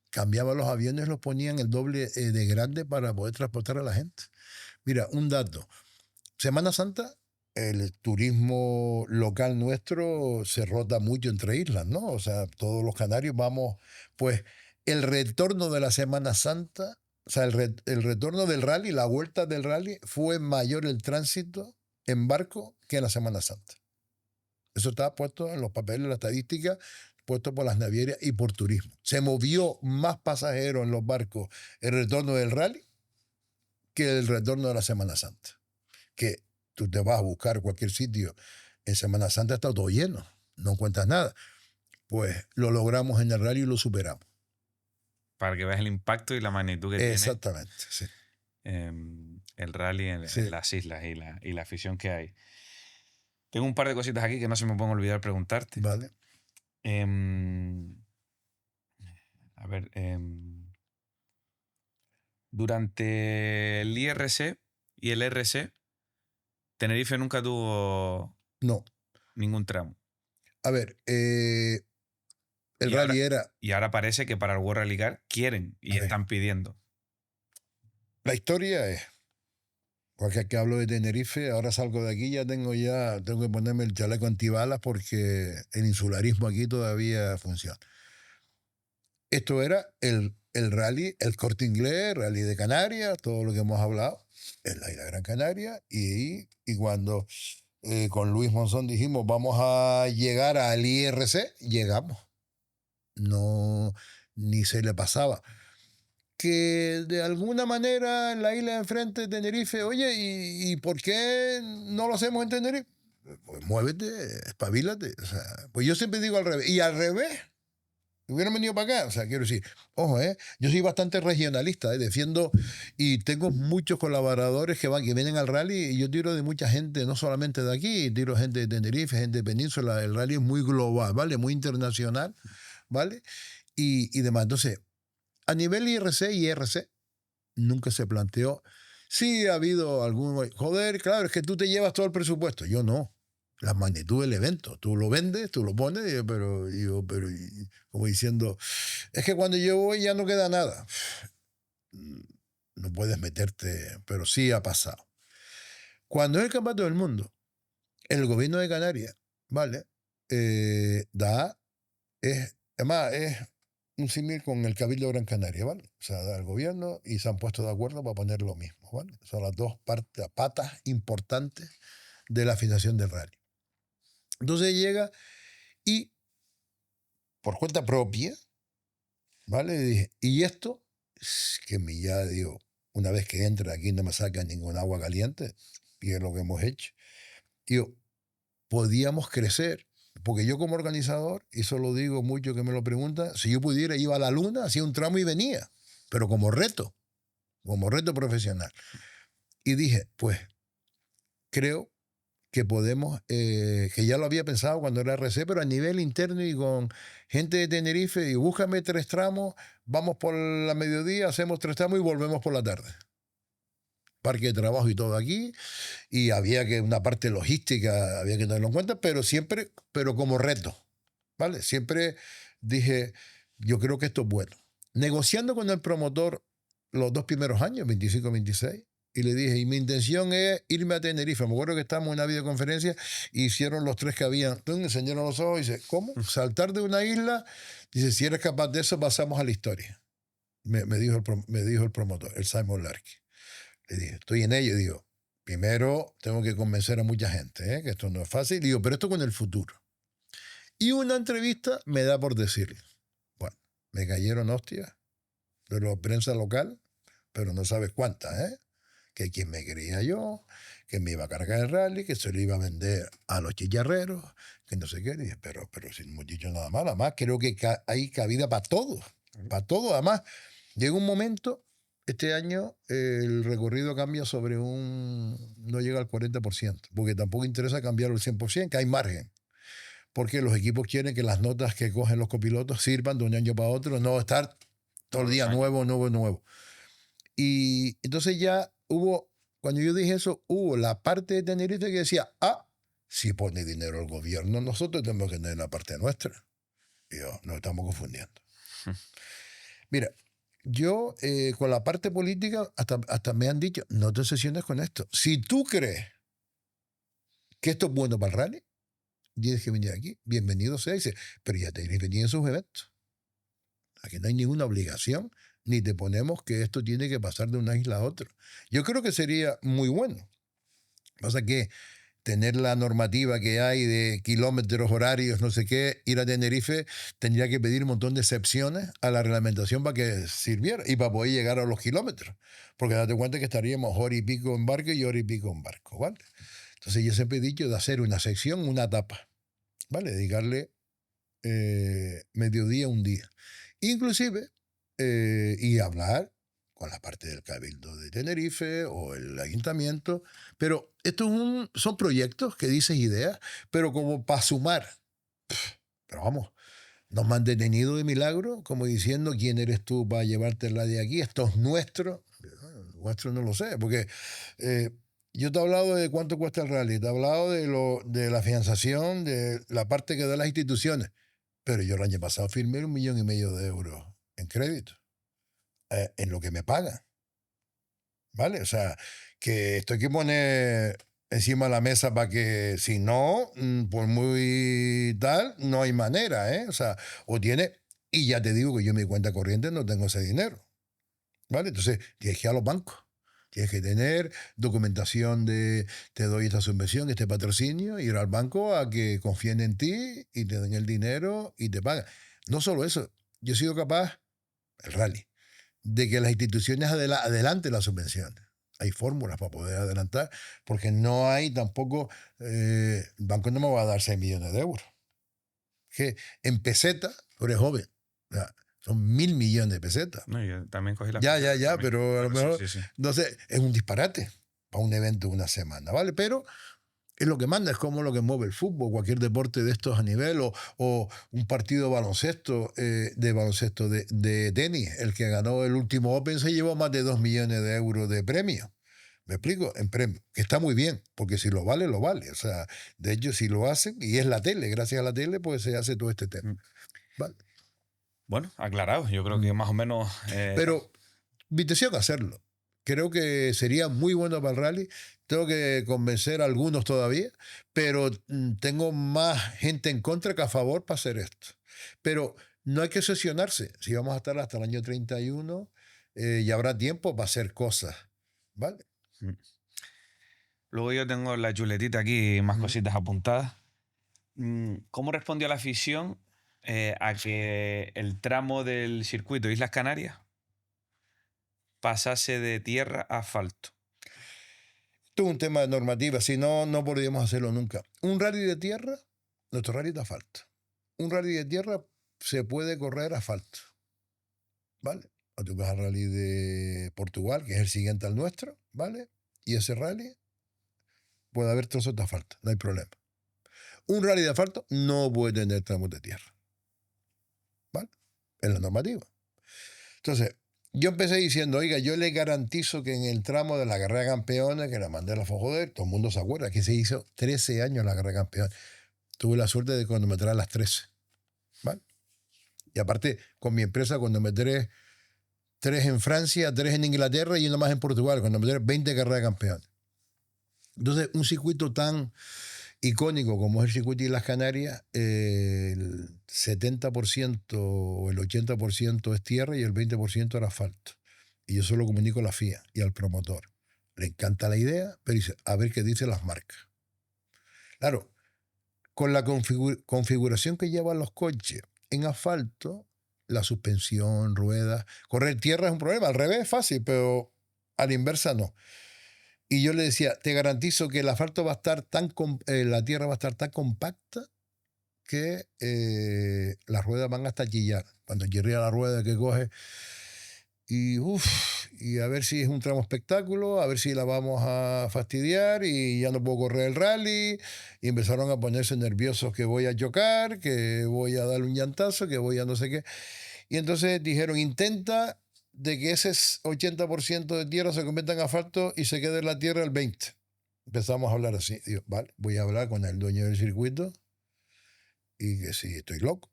Speaker 2: cambiaban los aviones y los ponían el doble de grande para poder transportar a la gente. Mira, un dato. Semana Santa, el turismo local nuestro se rota mucho entre islas, ¿no? O sea, todos los canarios vamos, pues el retorno de la Semana Santa, o sea, el retorno del rally, la vuelta del rally, fue mayor el tránsito en barco que en la Semana Santa. Eso está puesto en los papeles, la estadística, puesto por las navieras y por turismo. Se movió más pasajeros en los barcos el retorno del rally que el retorno de la Semana Santa. Que tú te vas a buscar cualquier sitio en Semana Santa, está todo lleno, no encuentras nada. Pues lo logramos en el rally y lo superamos.
Speaker 1: Para que veas el impacto y la magnitud que
Speaker 2: Exactamente, sí.
Speaker 1: tiene el rally en
Speaker 2: Sí.
Speaker 1: las islas y la afición que hay. Tengo un par de cositas aquí que no se me pueden olvidar preguntarte.
Speaker 2: Vale.
Speaker 1: A ver, durante el IRC y el RC, Tenerife nunca tuvo
Speaker 2: No.
Speaker 1: ningún tramo.
Speaker 2: A ver, el
Speaker 1: Y
Speaker 2: rally era...
Speaker 1: Y ahora parece que para el World Rally Car quieren y
Speaker 2: A ver.
Speaker 1: están pidiendo.
Speaker 2: La historia es... Porque que hablo de Tenerife, ahora salgo de aquí, tengo que ponerme el chaleco antibalas porque el insularismo aquí todavía funciona. Esto era el rally, el Corte Inglés, rally de Canarias, todo lo que hemos hablado, en la isla Gran Canaria, y cuando con Luis Monzón dijimos vamos a llegar al IRC, llegamos. No, ni se le pasaba. Que de alguna manera en la isla de enfrente de Tenerife, oye, ¿y por qué no lo hacemos en Tenerife? Pues muévete, espabilate. O sea, pues yo siempre digo al revés. Y al revés, hubieran venido para acá. O sea, quiero decir, ojo, yo soy bastante regionalista, defiendo y tengo muchos colaboradores que vienen al rally y yo tiro de mucha gente, no solamente de aquí, tiro gente de Tenerife, gente de Península. El rally es muy global, ¿vale? Muy internacional, ¿vale? Y demás. Entonces, a nivel IRC y IRC, nunca se planteó. Sí ha habido algún... Joder, claro, es que tú te llevas todo el presupuesto. Yo no. La magnitud del evento. Tú lo vendes, tú lo pones, pero como diciendo, es que cuando yo voy ya no queda nada. No puedes meterte, pero sí ha pasado. Cuando es el Campeonato del Mundo, el gobierno de Canarias, ¿vale? Además, es un símil con el Cabildo de Gran Canaria, ¿vale? O sea, da el gobierno y se han puesto de acuerdo para poner lo mismo, ¿vale? Son las dos patas importantes de la financiación del rally. Entonces llega y, por cuenta propia, ¿vale? Dije, y esto, que ya digo, una vez que entra aquí no me sacan ningún agua caliente, y es lo que hemos hecho. Digo, podíamos crecer. Porque yo como organizador, y eso lo digo mucho que me lo preguntan, si yo pudiera iba a la luna, hacía un tramo y venía, pero como reto profesional. Y dije, pues creo que podemos, que ya lo había pensado cuando era RC, pero a nivel interno y con gente de Tenerife, y búscame 3 tramos, vamos por la mediodía, hacemos 3 tramos y volvemos por la tarde. Parque de trabajo y todo aquí, y había que una parte logística, había que tenerlo en cuenta, pero siempre, pero como reto, ¿vale? Siempre dije, yo creo que esto es bueno. Negociando con el promotor los 2 primeros años, 25, 26, y le dije, y mi intención es irme a Tenerife. Me acuerdo que estábamos en una videoconferencia, hicieron los 3 que habían, entonces me enseñaron los ojos y dice, ¿cómo? Saltar de una isla, dice, si eres capaz de eso, pasamos a la historia. Me dijo el promotor, el Simon Larky. Le dije, estoy en ello. Digo, primero tengo que convencer a mucha gente, que esto no es fácil. Digo, pero esto con el futuro. Y una entrevista me da por decirlo. Bueno, me cayeron hostias de la prensa local, pero no sabes cuántas, ¿eh? Que quien me quería yo, que me iba a cargar el rally, que se lo iba a vender a los chicharreros, que no sé qué. Dije, pero si no hemos dicho nada más, además creo que hay cabida para todo, para todo. Además, llega un momento, este año el recorrido cambia sobre no llega al 40%, porque tampoco interesa cambiarlo al 100%, que hay margen. Porque los equipos quieren que las notas que cogen los copilotos sirvan de un año para otro, no estar todo el día nuevo. Y entonces ya cuando yo dije eso, hubo la parte de Tenerife que decía, si pone dinero el gobierno, nosotros tenemos que tener la parte nuestra. Y yo, nos estamos confundiendo. Mira, yo con la parte política hasta me han dicho, no te obsesiones con esto. Si tú crees que esto es bueno para el rally, tienes que venir aquí, bienvenido sea, dice, pero ya tenéis que venir en sus eventos. Aquí no hay ninguna obligación, ni te ponemos que esto tiene que pasar de una isla a otra. Yo creo que sería muy bueno. Pasa que tener la normativa que hay de kilómetros horarios, no sé qué, ir a Tenerife, tendría que pedir un montón de excepciones a la reglamentación para que sirviera y para poder llegar a los kilómetros. Porque date cuenta que estaríamos hora y pico en barco y hora y pico en barco, ¿vale? Entonces yo siempre he dicho de hacer una sección, una etapa, ¿vale? Dedicarle mediodía, un día. Inclusive, y hablar con la parte del Cabildo de Tenerife o el ayuntamiento, pero son proyectos que dices ideas, pero como para sumar. Pero vamos, nos han detenido de milagro, como diciendo, ¿quién eres tú para llevártela de aquí? Esto es nuestro. Nuestro no lo sé, porque yo te he hablado de cuánto cuesta el rally, te he hablado de la financiación, de la parte que da las instituciones, pero yo el año pasado firmé 1,5 millones de euros en crédito, en lo que me pagan. ¿Vale? O sea, que esto hay que poner encima de la mesa para que, si no, por muy tal, no hay manera, ¿eh? O sea, y ya te digo que yo en mi cuenta corriente no tengo ese dinero, ¿vale? Entonces, tienes que ir a los bancos. Tienes que tener documentación te doy esta subvención, este patrocinio, ir al banco a que confíen en ti y te den el dinero y te pagan. No solo eso, yo he sido capaz, el rally, de que las instituciones adelanten las subvenciones. Hay fórmulas para poder adelantar, porque no hay tampoco, el banco no me va a dar 6 millones de euros. Que en peseta, tú eres joven, o sea, son 1.000 millones de pesetas.
Speaker 1: No, yo también cogí la
Speaker 2: Ya,
Speaker 1: también.
Speaker 2: pero a lo mejor,
Speaker 1: sí.
Speaker 2: entonces, es un disparate para un evento de una semana, ¿vale? Pero es lo que manda, es como lo que mueve el fútbol, cualquier deporte de estos a nivel, o un partido de baloncesto, de tenis. El que ganó el último Open se llevó más de 2 millones de euros de premio. ¿Me explico? En premio. Que está muy bien, porque si lo vale, lo vale. O sea, de hecho, si lo hacen, y es la tele, gracias a la tele, pues se hace todo este tema. ¿Vale?
Speaker 1: Bueno, aclarado. Yo creo que más o menos...
Speaker 2: Pero, invitación a hacerlo. Creo que sería muy bueno para el rally. Tengo que convencer a algunos todavía, pero tengo más gente en contra que a favor para hacer esto. Pero no hay que obsesionarse. Si vamos a estar hasta el año 31, ya habrá tiempo para hacer cosas. ¿Vale?
Speaker 1: Luego yo tengo la chuletita aquí, más cositas apuntadas. ¿Cómo respondió la afición a que el tramo del circuito Islas Canarias pasase de tierra a asfalto?
Speaker 2: Esto es un tema de normativa, si no, no podríamos hacerlo nunca. Un rally de tierra, nuestro rally de asfalto. Un rally de tierra se puede correr asfalto. ¿Vale? O tú vas al rally de Portugal, que es el siguiente al nuestro, ¿vale? Y ese rally, puede haber trozos de asfalto, no hay problema. Un rally de asfalto no puede tener tramos de tierra. ¿Vale? Es la normativa. Entonces, yo empecé diciendo, oiga, yo le garantizo que en el tramo de la carrera de campeones, que la mandé a la Fojoder, todo el mundo se acuerda que se hizo 13 años la carrera de campeones. Tuve la suerte de cronometrar a las 13. ¿Vale? Y aparte, con mi empresa, cronometré 3 en Francia, 3 en Inglaterra y una más en Portugal, cronometré 20 carreras de campeones. Entonces, un circuito tan icónico como es el circuito de las Canarias, el 70% o el 80% es tierra y el 20% era asfalto. Y yo solo comunico a la FIA y al promotor. Le encanta la idea, pero dice, a ver qué dicen las marcas. Claro, con la configuración que llevan los coches en asfalto, la suspensión, ruedas, correr tierra es un problema. Al revés es fácil, pero a la inversa no. Y yo le decía, te garantizo que el asfalto va a estar la tierra va a estar tan compacta que las ruedas van hasta chillar. Cuando chirría la rueda que coge. Y a ver si es un tramo espectáculo, a ver si la vamos a fastidiar y ya no puedo correr el rally. Y empezaron a ponerse nerviosos que voy a chocar, que voy a darle un llantazo, que voy a no sé qué. Y entonces dijeron, intenta de que ese 80% de tierra se convierta en asfalto y se quede en la tierra el 20%. Empezamos a hablar así. Digo, vale, voy a hablar con el dueño del circuito y que si estoy loco.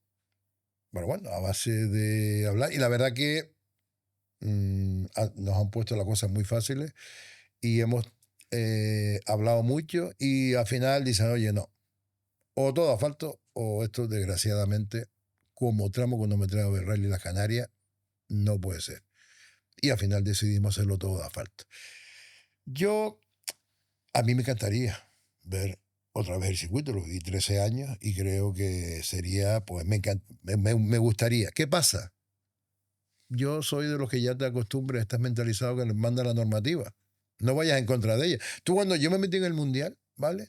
Speaker 2: Bueno, a base de hablar. Y la verdad que nos han puesto las cosas muy fáciles y hemos hablado mucho y al final dicen, oye, no, o todo asfalto o esto desgraciadamente como tramo cronometrado de Rally Las Canarias no puede ser. Y al final decidimos hacerlo todo de asfalto. A mí me encantaría ver otra vez el circuito, lo viví 13 años y creo que sería, pues me gustaría. ¿Qué pasa? Yo soy de los que ya te acostumbras, estás mentalizado que les manda la normativa. No vayas en contra de ella. Tú cuando yo me metí en el Mundial, ¿vale?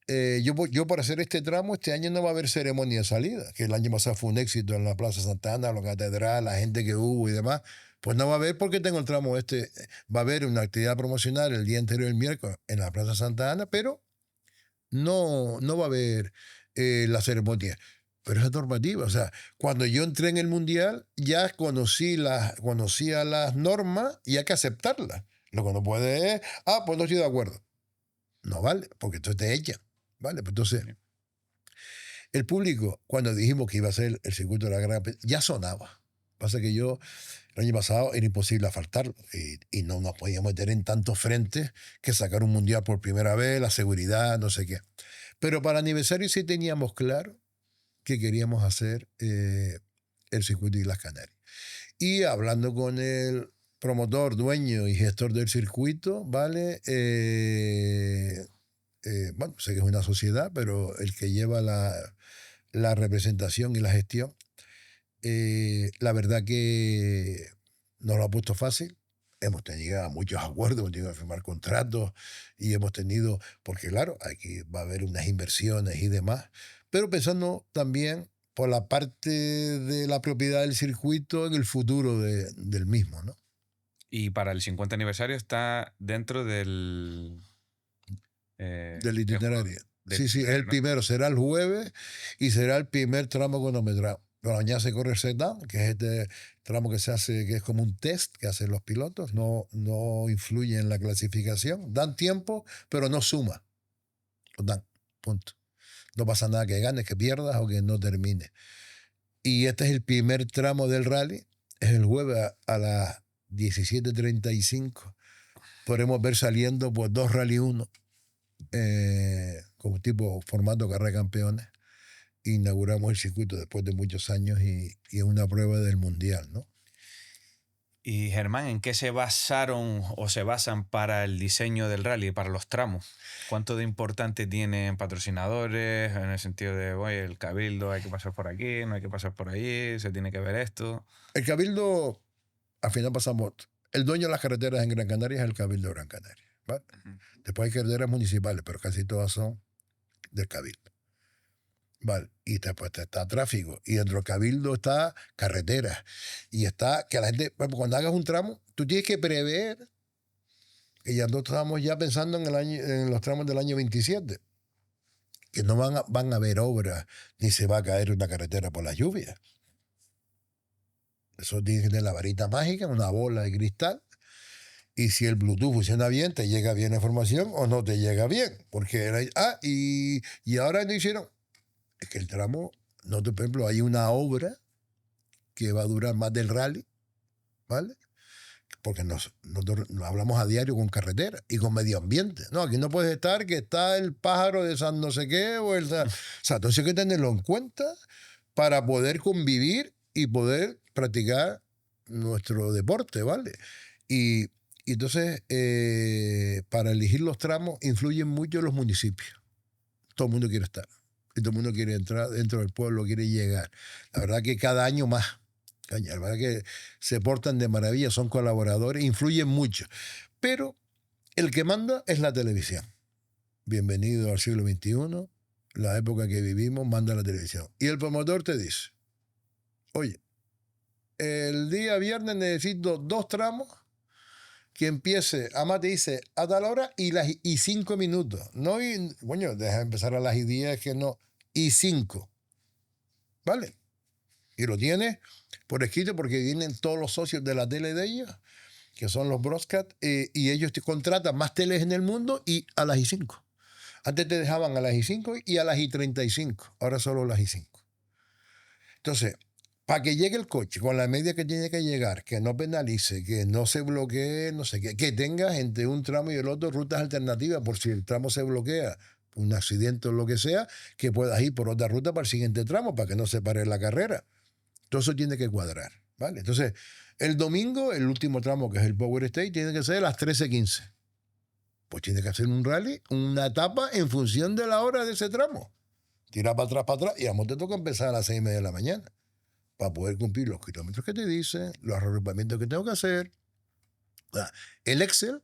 Speaker 2: Yo para hacer este tramo, este año no va a haber ceremonia de salida, que el año pasado fue un éxito en la Plaza Santa Ana, la catedral, la gente que hubo y demás. Pues no va a haber porque tengo el tramo este. Va a haber una actividad promocional el día anterior, el miércoles, en la Plaza Santa Ana, pero no va a haber la ceremonia. Pero es normativa. O sea, cuando yo entré en el Mundial, ya conocía las normas y hay que aceptarlas. Lo que no puede es, pues no estoy de acuerdo. No vale, porque entonces te echan. ¿Vale? Pues entonces, el público, cuando dijimos que iba a ser el circuito de la gran, ya sonaba. Pasa que el año pasado era imposible faltarlo y no nos podíamos meter en tantos frentes que sacar un mundial por primera vez, la seguridad, no sé qué. Pero para el aniversario sí teníamos claro que queríamos hacer el circuito de las Canarias. Y hablando con el promotor, dueño y gestor del circuito, ¿vale? Bueno, sé que es una sociedad, pero el que lleva la representación y la gestión, la verdad que nos lo ha puesto fácil. Hemos tenido muchos acuerdos, hemos tenido que firmar contratos y hemos tenido, porque claro, aquí va a haber unas inversiones y demás, pero pensando también por la parte de la propiedad del circuito en el futuro del mismo, ¿no?
Speaker 1: Y para el 50 aniversario está dentro del
Speaker 2: itinerario. Sí, es el primero, será el jueves y será el primer tramo cronometrado. Pero mañana se corre el set-down, que es este tramo que se hace, que es como un test que hacen los pilotos, no influye en la clasificación, dan tiempo, pero no suma. Lo dan, punto. No pasa nada que ganes, que pierdas o que no termine. Y este es el primer tramo del rally, es el jueves a las 17:35. Podremos ver saliendo pues 2 Rally 1, como tipo formato carrera de campeones. Inauguramos el circuito después de muchos años y es una prueba del mundial, ¿no?
Speaker 1: Y Germán, ¿en qué se basaron o se basan para el diseño del rally, para los tramos? ¿Cuánto de importante tienen patrocinadores en el sentido de, oye, el cabildo hay que pasar por aquí, no hay que pasar por allí, se tiene que ver esto?
Speaker 2: El cabildo, al final pasamos, el dueño de las carreteras en Gran Canaria es el Cabildo de Gran Canaria, ¿vale? Después hay carreteras municipales, pero casi todas son del cabildo. Vale, y después está tráfico, y dentro del cabildo está carreteras, y está que la gente, cuando hagas un tramo, tú tienes que prever que ya no estamos ya pensando en los tramos del año 27, que no van a haber obras, ni se va a caer una carretera por las lluvias. Eso tiene que tener la varita mágica, una bola de cristal, y si el Bluetooth funciona bien, te llega bien la información o no te llega bien. Porque y ahora no hicieron. Es que el tramo, no por ejemplo, hay una obra que va a durar más del rally, ¿vale? Porque nosotros hablamos a diario con carretera y con medio ambiente. No, aquí no puedes estar que está el pájaro de San no sé qué. O sea, entonces hay que tenerlo en cuenta para poder convivir y poder practicar nuestro deporte, ¿vale? Y entonces, para elegir los tramos influyen mucho los municipios. Todo el mundo quiere estar. Y todo el mundo quiere entrar dentro del pueblo, quiere llegar. La verdad que cada año más. La verdad que se portan de maravilla, son colaboradores, influyen mucho. Pero el que manda es la televisión. Bienvenido al siglo XXI, la época que vivimos, manda la televisión. Y el promotor te dice, oye, el día viernes necesito 2 tramos que empiece, además te dice a tal hora y 5 minutos. No, coño, deja empezar a las 10, que no, y 5. ¿Vale? Y lo tienes por escrito porque vienen todos los socios de la tele de ellos, que son los broadcast, y ellos te contratan más teles en el mundo y a las 5. Antes te dejaban a las 5 y a las 35. Ahora solo a las 5. Entonces, para que llegue el coche con la media que tiene que llegar, que no penalice, que no se bloquee, no sé qué, que tengas entre un tramo y el otro rutas alternativas por si el tramo se bloquea, un accidente o lo que sea, que puedas ir por otra ruta para el siguiente tramo, para que no se pare la carrera. Todo eso tiene que cuadrar, ¿vale? Entonces, el domingo, el último tramo, que es el Power Stage, tiene que ser a las 13:15. Pues tiene que hacer un rally, una etapa en función de la hora de ese tramo. Tira para atrás, y a vos te toca empezar a las 6:30 de la mañana para poder cumplir los kilómetros que te dicen, los agrupamientos que tengo que hacer. O sea, el Excel,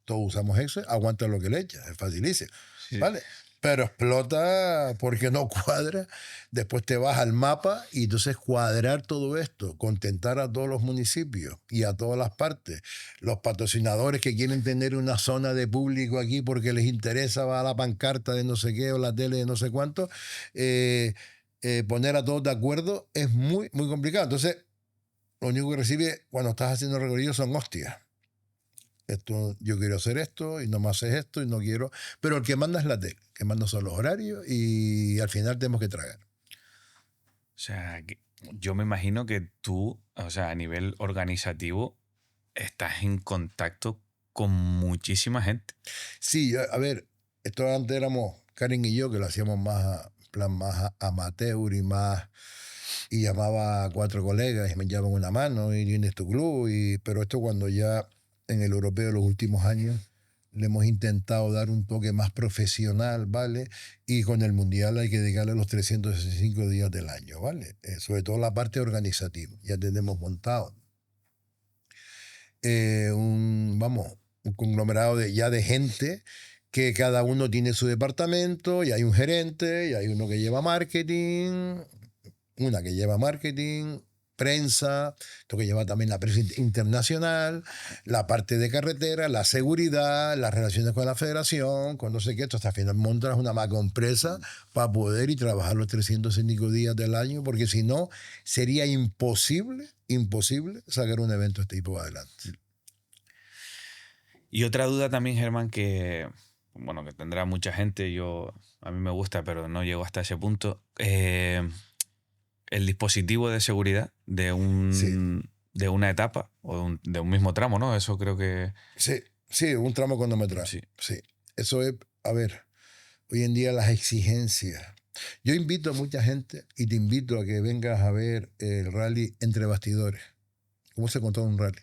Speaker 2: todos usamos Excel, aguanta lo que le echa, es facilísimo,
Speaker 1: Sí.
Speaker 2: ¿vale? Pero explota porque no cuadra. Después te vas al mapa y entonces cuadrar todo esto, contentar a todos los municipios y a todas las partes. Los patrocinadores que quieren tener una zona de público aquí porque les interesa, va a la pancarta de no sé qué o la tele de no sé cuánto. Poner a todos de acuerdo es muy, muy complicado. Entonces, lo único que recibe cuando estás haciendo recorrido son hostias. Esto, yo quiero hacer esto y no me haces esto y no quiero. Pero el que manda es la tele, que manda son los horarios y al final tenemos que tragar.
Speaker 1: O sea, yo me imagino que tú, o sea, a nivel organizativo, estás en contacto con muchísima gente.
Speaker 2: Sí, a ver, esto antes éramos Karen y yo, que lo hacíamos más, plan más amateur y llamaba a 4 colegas y me echaban una mano y tienes tu club. Pero esto cuando ya en el europeo de los últimos años le hemos intentado dar un toque más profesional, ¿vale? Y con el Mundial hay que dedicarle los 365 días del año, ¿vale? Sobre todo la parte organizativa. Ya tenemos montado un conglomerado de gente que cada uno tiene su departamento y hay un gerente y hay uno que lleva marketing, una que lleva marketing, prensa, esto que lleva también la prensa internacional, la parte de carretera, la seguridad, las relaciones con la federación, con no sé qué, esto hasta al final montas una macroempresa para poder y trabajar los 305 días del año, porque si no, sería imposible sacar un evento de este tipo adelante.
Speaker 1: Y otra duda también, Germán, que tendrá mucha gente, a mí me gusta, pero no llego hasta ese punto. El dispositivo de seguridad de de una etapa o de un mismo tramo, ¿no? Eso creo que...
Speaker 2: Sí, un tramo cronometraje. Sí. Eso es, a ver, hoy en día las exigencias. Yo invito a mucha gente y te invito a que vengas a ver el rally entre bastidores. ¿Cómo se controla un rally?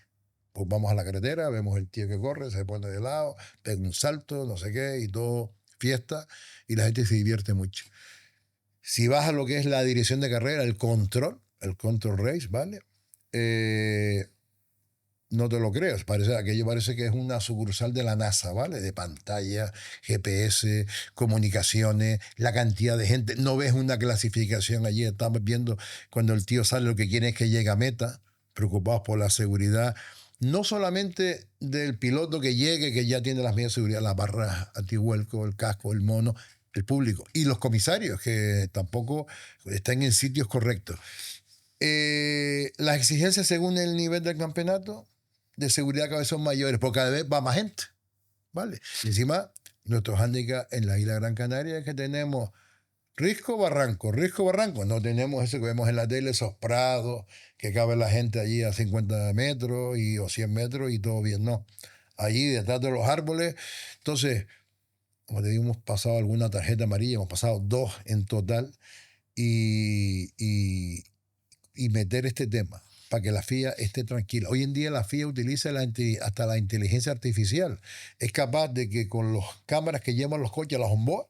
Speaker 2: Pues vamos a la carretera, vemos el tío que corre, se pone de lado, pega un salto, no sé qué, y todo fiesta, y la gente se divierte mucho. Si vas a lo que es la dirección de carrera, el control race, ¿vale? No te lo creas, aquello parece que es una sucursal de la NASA, ¿vale? De pantalla, GPS, comunicaciones, la cantidad de gente. No ves una clasificación allí, estamos viendo cuando el tío sale, lo que quiere es que llegue a meta, preocupados por la seguridad. no solamente del piloto que llegue, que ya tiene las medidas de seguridad, las barras antivuelco, el casco, el mono, el público, y los comisarios, que tampoco están en sitios correctos. Las exigencias según el nivel del campeonato de seguridad cada vez son mayores, porque cada vez va más gente, ¿vale? Y encima, nuestro hándicap en la isla Gran Canaria es que tenemos risco, barranco, no tenemos eso que vemos en la tele, esos prados, que cabe la gente allí a 50 metros o 100 metros y todo bien, no. Allí detrás de los árboles, entonces, como te digo, hemos pasado alguna tarjeta amarilla, hemos pasado 2 en total, y meter este tema para que la FIA esté tranquila. Hoy en día la FIA utiliza hasta la inteligencia artificial. Es capaz de que con las cámaras que llevan los coches a las onboard,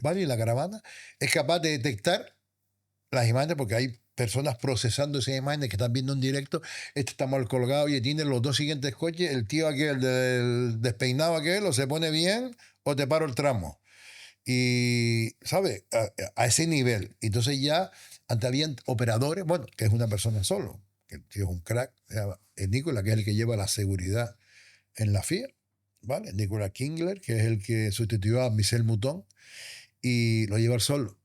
Speaker 2: ¿vale? Y la caravana, es capaz de detectar las imágenes, porque hay personas procesando esas imágenes que están viendo en directo. Este está mal colgado y tiene los 2 siguientes coches, el tío aquel del despeinado aquel, o se pone bien o te paro el tramo. Y, ¿sabes? A ese nivel. Entonces ya, antes habían operadores, bueno, que es una persona solo, que el tío es un crack, es Nicola, que es el que lleva la seguridad en la FIA, ¿vale? Nicola Kingler, que es el que sustituyó a Michel Mouton, y lo lleva él solo.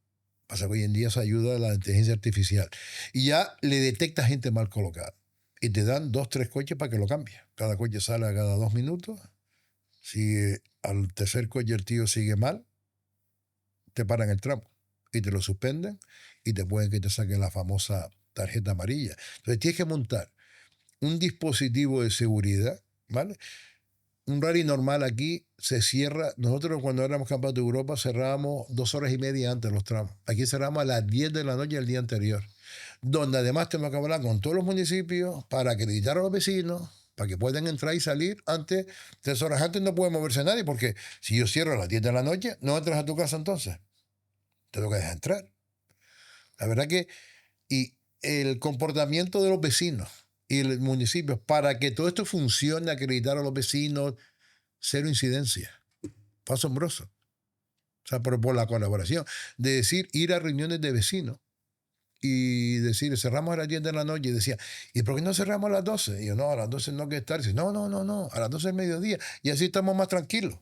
Speaker 2: Pasa que hoy en día se ayuda a la inteligencia artificial. Y ya le detecta gente mal colocada. Y te dan 2, 3 coches para que lo cambie. Cada coche sale a cada 2 minutos. Si al tercer coche el tío sigue mal, te paran el tramo y te lo suspenden y te pueden que te saquen la famosa tarjeta amarilla. Entonces tienes que montar un dispositivo de seguridad, ¿vale? Un rally normal aquí se cierra. Nosotros cuando éramos campeones de Europa cerrábamos 2 horas y media antes los tramos. Aquí cerramos a las 10 de la noche el día anterior. Donde además tenemos que hablar con todos los municipios para acreditar a los vecinos, para que puedan entrar y salir antes. 3 horas antes no puede moverse nadie, porque si yo cierro a las 10 de la noche, no entras a tu casa entonces. Te tengo que dejar entrar. La verdad que, y el comportamiento de los vecinos y el municipio, para que todo esto funcione, acreditar a los vecinos, 0 incidencia. Fue asombroso. O sea, por la colaboración. De decir, ir a reuniones de vecinos y decir, cerramos a las 10 de la noche. Y decía, ¿y por qué no cerramos a las 12? Y yo, no, a las 12 no hay que estar. Y dice, no, a las 12 del mediodía. Y así estamos más tranquilos.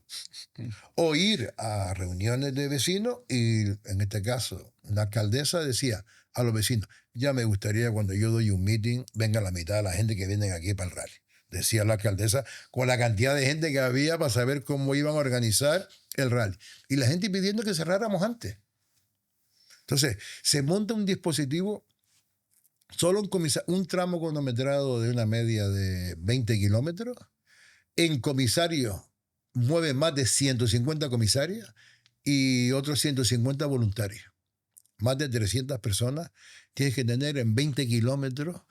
Speaker 2: O ir a reuniones de vecinos y, en este caso, la alcaldesa decía a los vecinos, ya me gustaría cuando yo doy un meeting, venga la mitad de la gente que vienen aquí para el rally. Decía la alcaldesa, con la cantidad de gente que había para saber cómo iban a organizar el rally. Y la gente pidiendo que cerráramos antes. Entonces, se monta un dispositivo, solo un tramo cronometrado de una media de 20 kilómetros. En comisarios mueve más de 150 comisarios y otros 150 voluntarios. Más de 300 personas tienes que tener en 20 kilómetros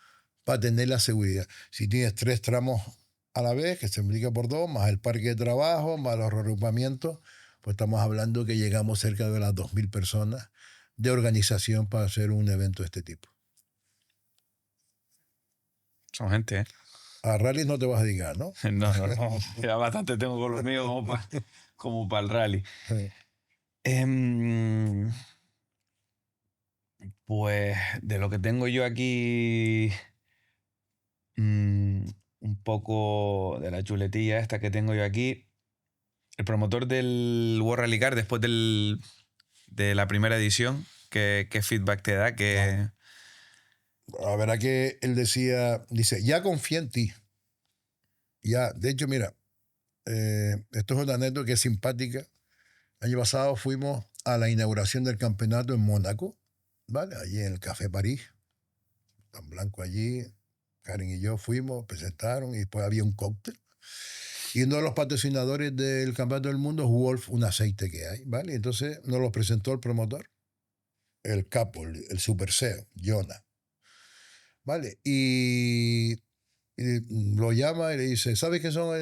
Speaker 2: para tener la seguridad. Si tienes 3 tramos a la vez, que se multiplica por 2, más el parque de trabajo, más los reagrupamientos, pues estamos hablando que llegamos cerca de las 2.000 personas de organización para hacer un evento de este tipo.
Speaker 1: Son gente, ¿eh?
Speaker 2: A rally no te vas a dedicar, ¿no?
Speaker 1: No. Ya bastante tengo con los míos como para el rally.
Speaker 2: Sí.
Speaker 1: Pues de lo que tengo yo aquí, un poco de la chuletilla esta que tengo yo aquí, el promotor del World Rally Car, después de la primera edición, ¿qué feedback te da?
Speaker 2: La verdad que él dice, ya confía en ti. Ya, de hecho, mira, esto es una anécdota que es simpática. El año pasado fuimos a la inauguración del campeonato en Mónaco, ¿vale? Allí en el Café París, tan blanco allí. Karen y yo fuimos, presentaron y después había un cóctel. Y uno de los patrocinadores del campeonato del mundo es Wolf, un aceite que hay, ¿vale? Entonces nos lo presentó el promotor, el capo, el super CEO, Jonah, ¿vale? Y lo llama y le dice, ¿sabes qué son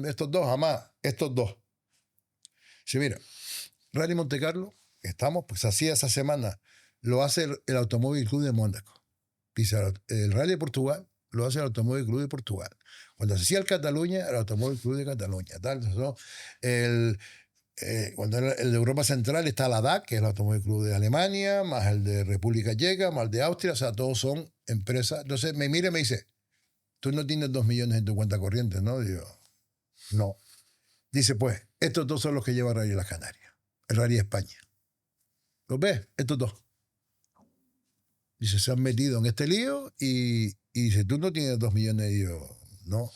Speaker 2: estos dos? Jamás, estos dos. Dice, mira, Rally Monte Carlo, estamos, pues así esa semana, lo hace el Automóvil Club de Mónaco. Dice, el Rally de Portugal lo hace el Automóvil Club de Portugal. Cuando se hacía el Cataluña, el Automóvil Club de Cataluña. Tal. Cuando era el de Europa Central está la DAC, que es el Automóvil Club de Alemania, más el de República Checa, más el de Austria, o sea, todos son empresas. Entonces me mira y me dice, tú no tienes 2 millones en tu cuenta corriente, ¿no? Digo, no. Dice, pues, estos dos son los que lleva Rally Las Canarias, el Rally España. ¿Los ves? Estos dos. Dice, se han metido en este lío y dice, tú no tienes 2 millones. Y yo, no.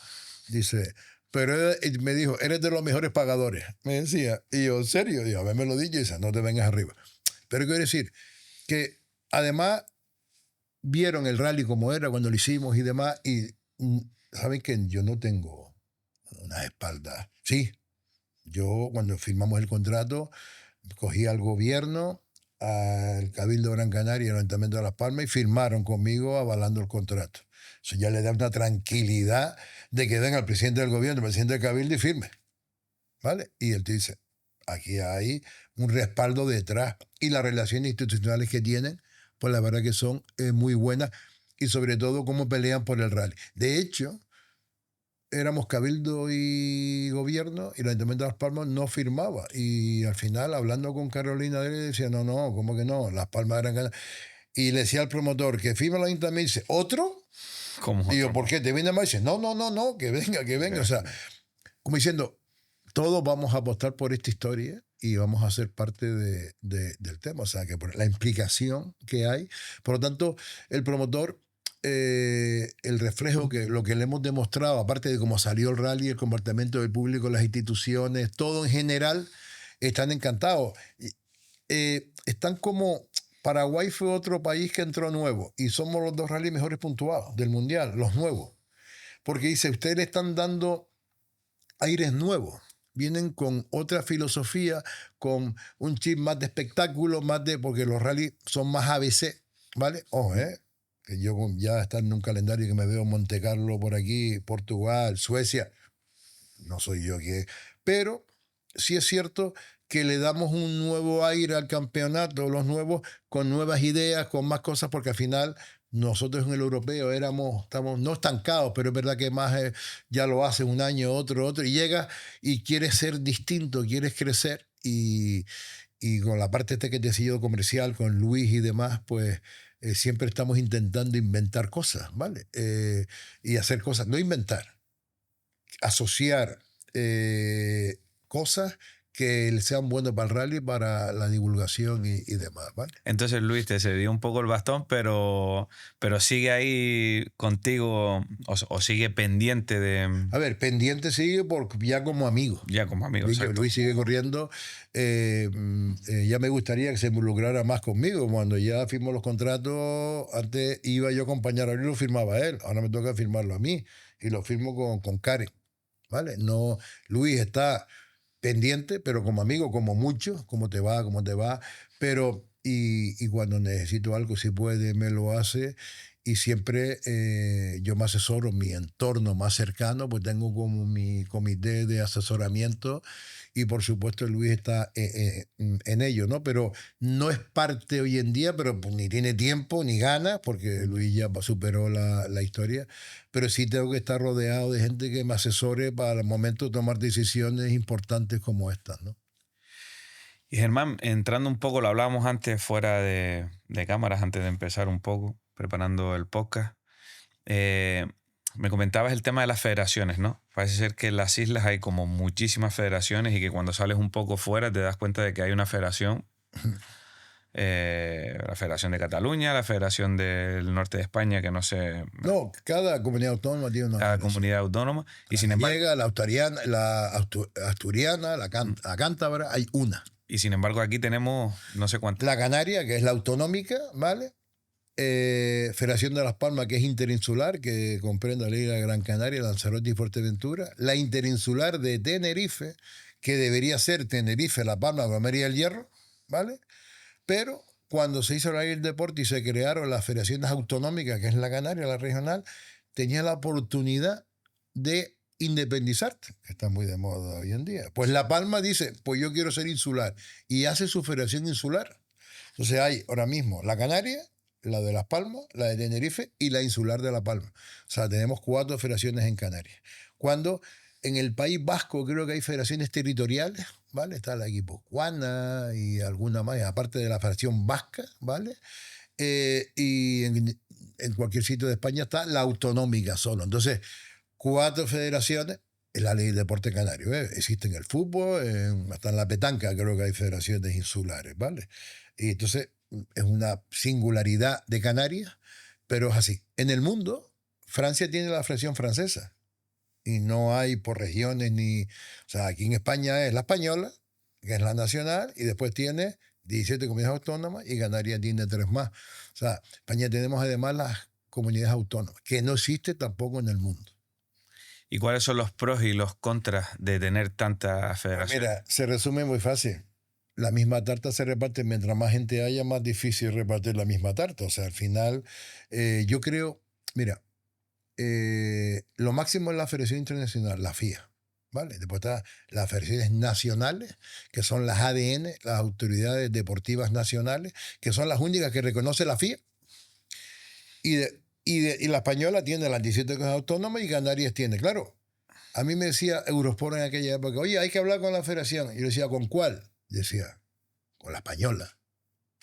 Speaker 2: Dice, pero me dijo, eres de los mejores pagadores. Me decía, y yo, ¿en serio? Digo, a ver, me lo dije, y dice, no te vengas arriba. Pero quiero decir que además vieron el rally como era cuando lo hicimos y demás, y saben que yo no tengo una espalda. Sí, yo cuando firmamos el contrato cogí al gobierno, al Cabildo de Gran Canaria y al Ayuntamiento de Las Palmas y firmaron conmigo avalando el contrato. Eso ya le da una tranquilidad de que venga el presidente del gobierno, el presidente del Cabildo y firme. ¿Vale? Y él te dice, aquí hay un respaldo detrás y las relaciones institucionales que tienen, pues la verdad que son muy buenas y sobre todo cómo pelean por el rally. De hecho, éramos Cabildo y Gobierno y el Ayuntamiento de Las Palmas no firmaba. Y al final, hablando con Carolina, él decía, no, ¿cómo que no? Las Palmas eran ganas. Y le decía al promotor que firma el Ayuntamiento y dice, ¿otro?
Speaker 1: ¿Cómo
Speaker 2: Y yo,
Speaker 1: otro?
Speaker 2: ¿por qué? ¿Te viene más? Y dice, no, que venga. O sea, como diciendo, todos vamos a apostar por esta historia y vamos a ser parte del tema. O sea, que por la implicación que hay. Por lo tanto, el promotor, el reflejo, que lo que le hemos demostrado, aparte de cómo salió el rally, el comportamiento del público, las instituciones, todo en general, están encantados. Están como... Paraguay fue otro país que entró nuevo y somos los 2 rallies mejores puntuados del mundial, los nuevos. Porque dice, ustedes le están dando aires nuevos. Vienen con otra filosofía, con un chip más de espectáculo, porque los rallies son más ABC, ¿vale? Ojo, que yo ya está en un calendario que me veo Monte Carlo por aquí, Portugal, Suecia, no soy yo que... Pero sí es cierto que le damos un nuevo aire al campeonato, los nuevos, con nuevas ideas, con más cosas, porque al final nosotros en el europeo estamos no estancados, pero es verdad que más ya lo hace un año, otro, y llegas y quieres ser distinto, quieres crecer y con la parte que te he sido comercial, con Luis y demás, pues siempre estamos intentando inventar cosas, ¿vale? Y hacer cosas, no inventar, asociar cosas que sean buenas para el rally, para la divulgación y demás, ¿vale?
Speaker 1: Entonces Luis te cedió un poco el bastón, pero sigue ahí contigo o sigue pendiente de...
Speaker 2: A ver, pendiente sigue ya como amigo.
Speaker 1: Ya como amigo, exacto.
Speaker 2: Luis sigue corriendo. Ya me gustaría que se involucrara más conmigo. Cuando ya firmó los contratos, antes iba yo a acompañar a Luis, lo firmaba él. Ahora me toca firmarlo a mí y lo firmo con Karen, ¿vale? No, Luis está pendiente, pero como amigo, como mucho, cómo te va, pero y cuando necesito algo, si puede, me lo hace, y siempre yo me asesoro en mi entorno más cercano, pues tengo como mi comité de asesoramiento, y por supuesto Luis está en ello, ¿no? Pero no es parte hoy en día, pero pues, ni tiene tiempo ni ganas, porque Luis ya superó la historia, pero sí tengo que estar rodeado de gente que me asesore para el momento de tomar decisiones importantes como estas, ¿no?
Speaker 1: Y Germán, entrando un poco, lo hablábamos antes fuera de cámaras, antes de empezar un poco, preparando el podcast. Me comentabas el tema de las federaciones, ¿no? Parece ser que en las islas hay como muchísimas federaciones y que cuando sales un poco fuera te das cuenta de que hay una federación, la Federación de Cataluña, la Federación del Norte de España, que no sé...
Speaker 2: No, cada comunidad autónoma tiene una
Speaker 1: Cada
Speaker 2: federación.
Speaker 1: comunidad autónoma. Y
Speaker 2: La
Speaker 1: sin embargo,
Speaker 2: gallega, la asturiana, la cántabra, hay una.
Speaker 1: y sin embargo aquí tenemos no sé cuántas.
Speaker 2: La canaria, que es la autonómica, ¿vale? Federación de Las Palmas, que es interinsular, que comprende la isla de Gran Canaria, Lanzarote y Fuerteventura. La interinsular de Tenerife, que debería ser Tenerife, La Palma, Gomera y El Hierro, ¿vale? Pero cuando se hizo la ley del deporte y se crearon las federaciones autonómicas, que es la canaria, la regional, tenía la oportunidad de independizarte, que está muy de moda hoy en día. Pues La Palma dice, pues yo quiero ser insular, y hace su federación insular. Entonces hay ahora mismo la canaria, la de Las Palmas, la de Tenerife y la insular de La Palma. O sea, tenemos 4 federaciones en Canarias. Cuando en el País Vasco creo que hay federaciones territoriales, ¿vale? Está la guipuzcoana y alguna más, aparte de la federación vasca, ¿vale? Y en cualquier sitio de España está la autonómica solo. Entonces, 4 federaciones, es la ley del deporte canario. Existe en el fútbol, hasta en la petanca creo que hay federaciones insulares, ¿vale? Y entonces es una singularidad de Canarias, pero es así. En el mundo, Francia tiene la Federación Francesa y no hay por regiones ni... O sea, aquí en España es la española, que es la nacional, y después tiene 17 comunidades autónomas y Canarias tiene 3 más. O sea, España tenemos además las comunidades autónomas, que no existe tampoco en el mundo.
Speaker 1: ¿Y cuáles son los pros y los contras de tener tantas
Speaker 2: Pues
Speaker 1: federaciones?
Speaker 2: mira, se resume muy fácil. La misma tarta se reparte, mientras más gente haya, más difícil repartir la misma tarta. O sea, al final, yo creo, mira, lo máximo es la Federación Internacional, la FIA, ¿vale? Después está las federaciones nacionales, que son las ADN, las autoridades deportivas nacionales, que son las únicas que reconoce la FIA. Y la española tiene las 17 comunidades autónomas y Canarias tiene, claro. A mí me decía Eurosport en aquella época, oye, hay que hablar con la federación. Y yo decía, ¿con cuál? Decía, con la española.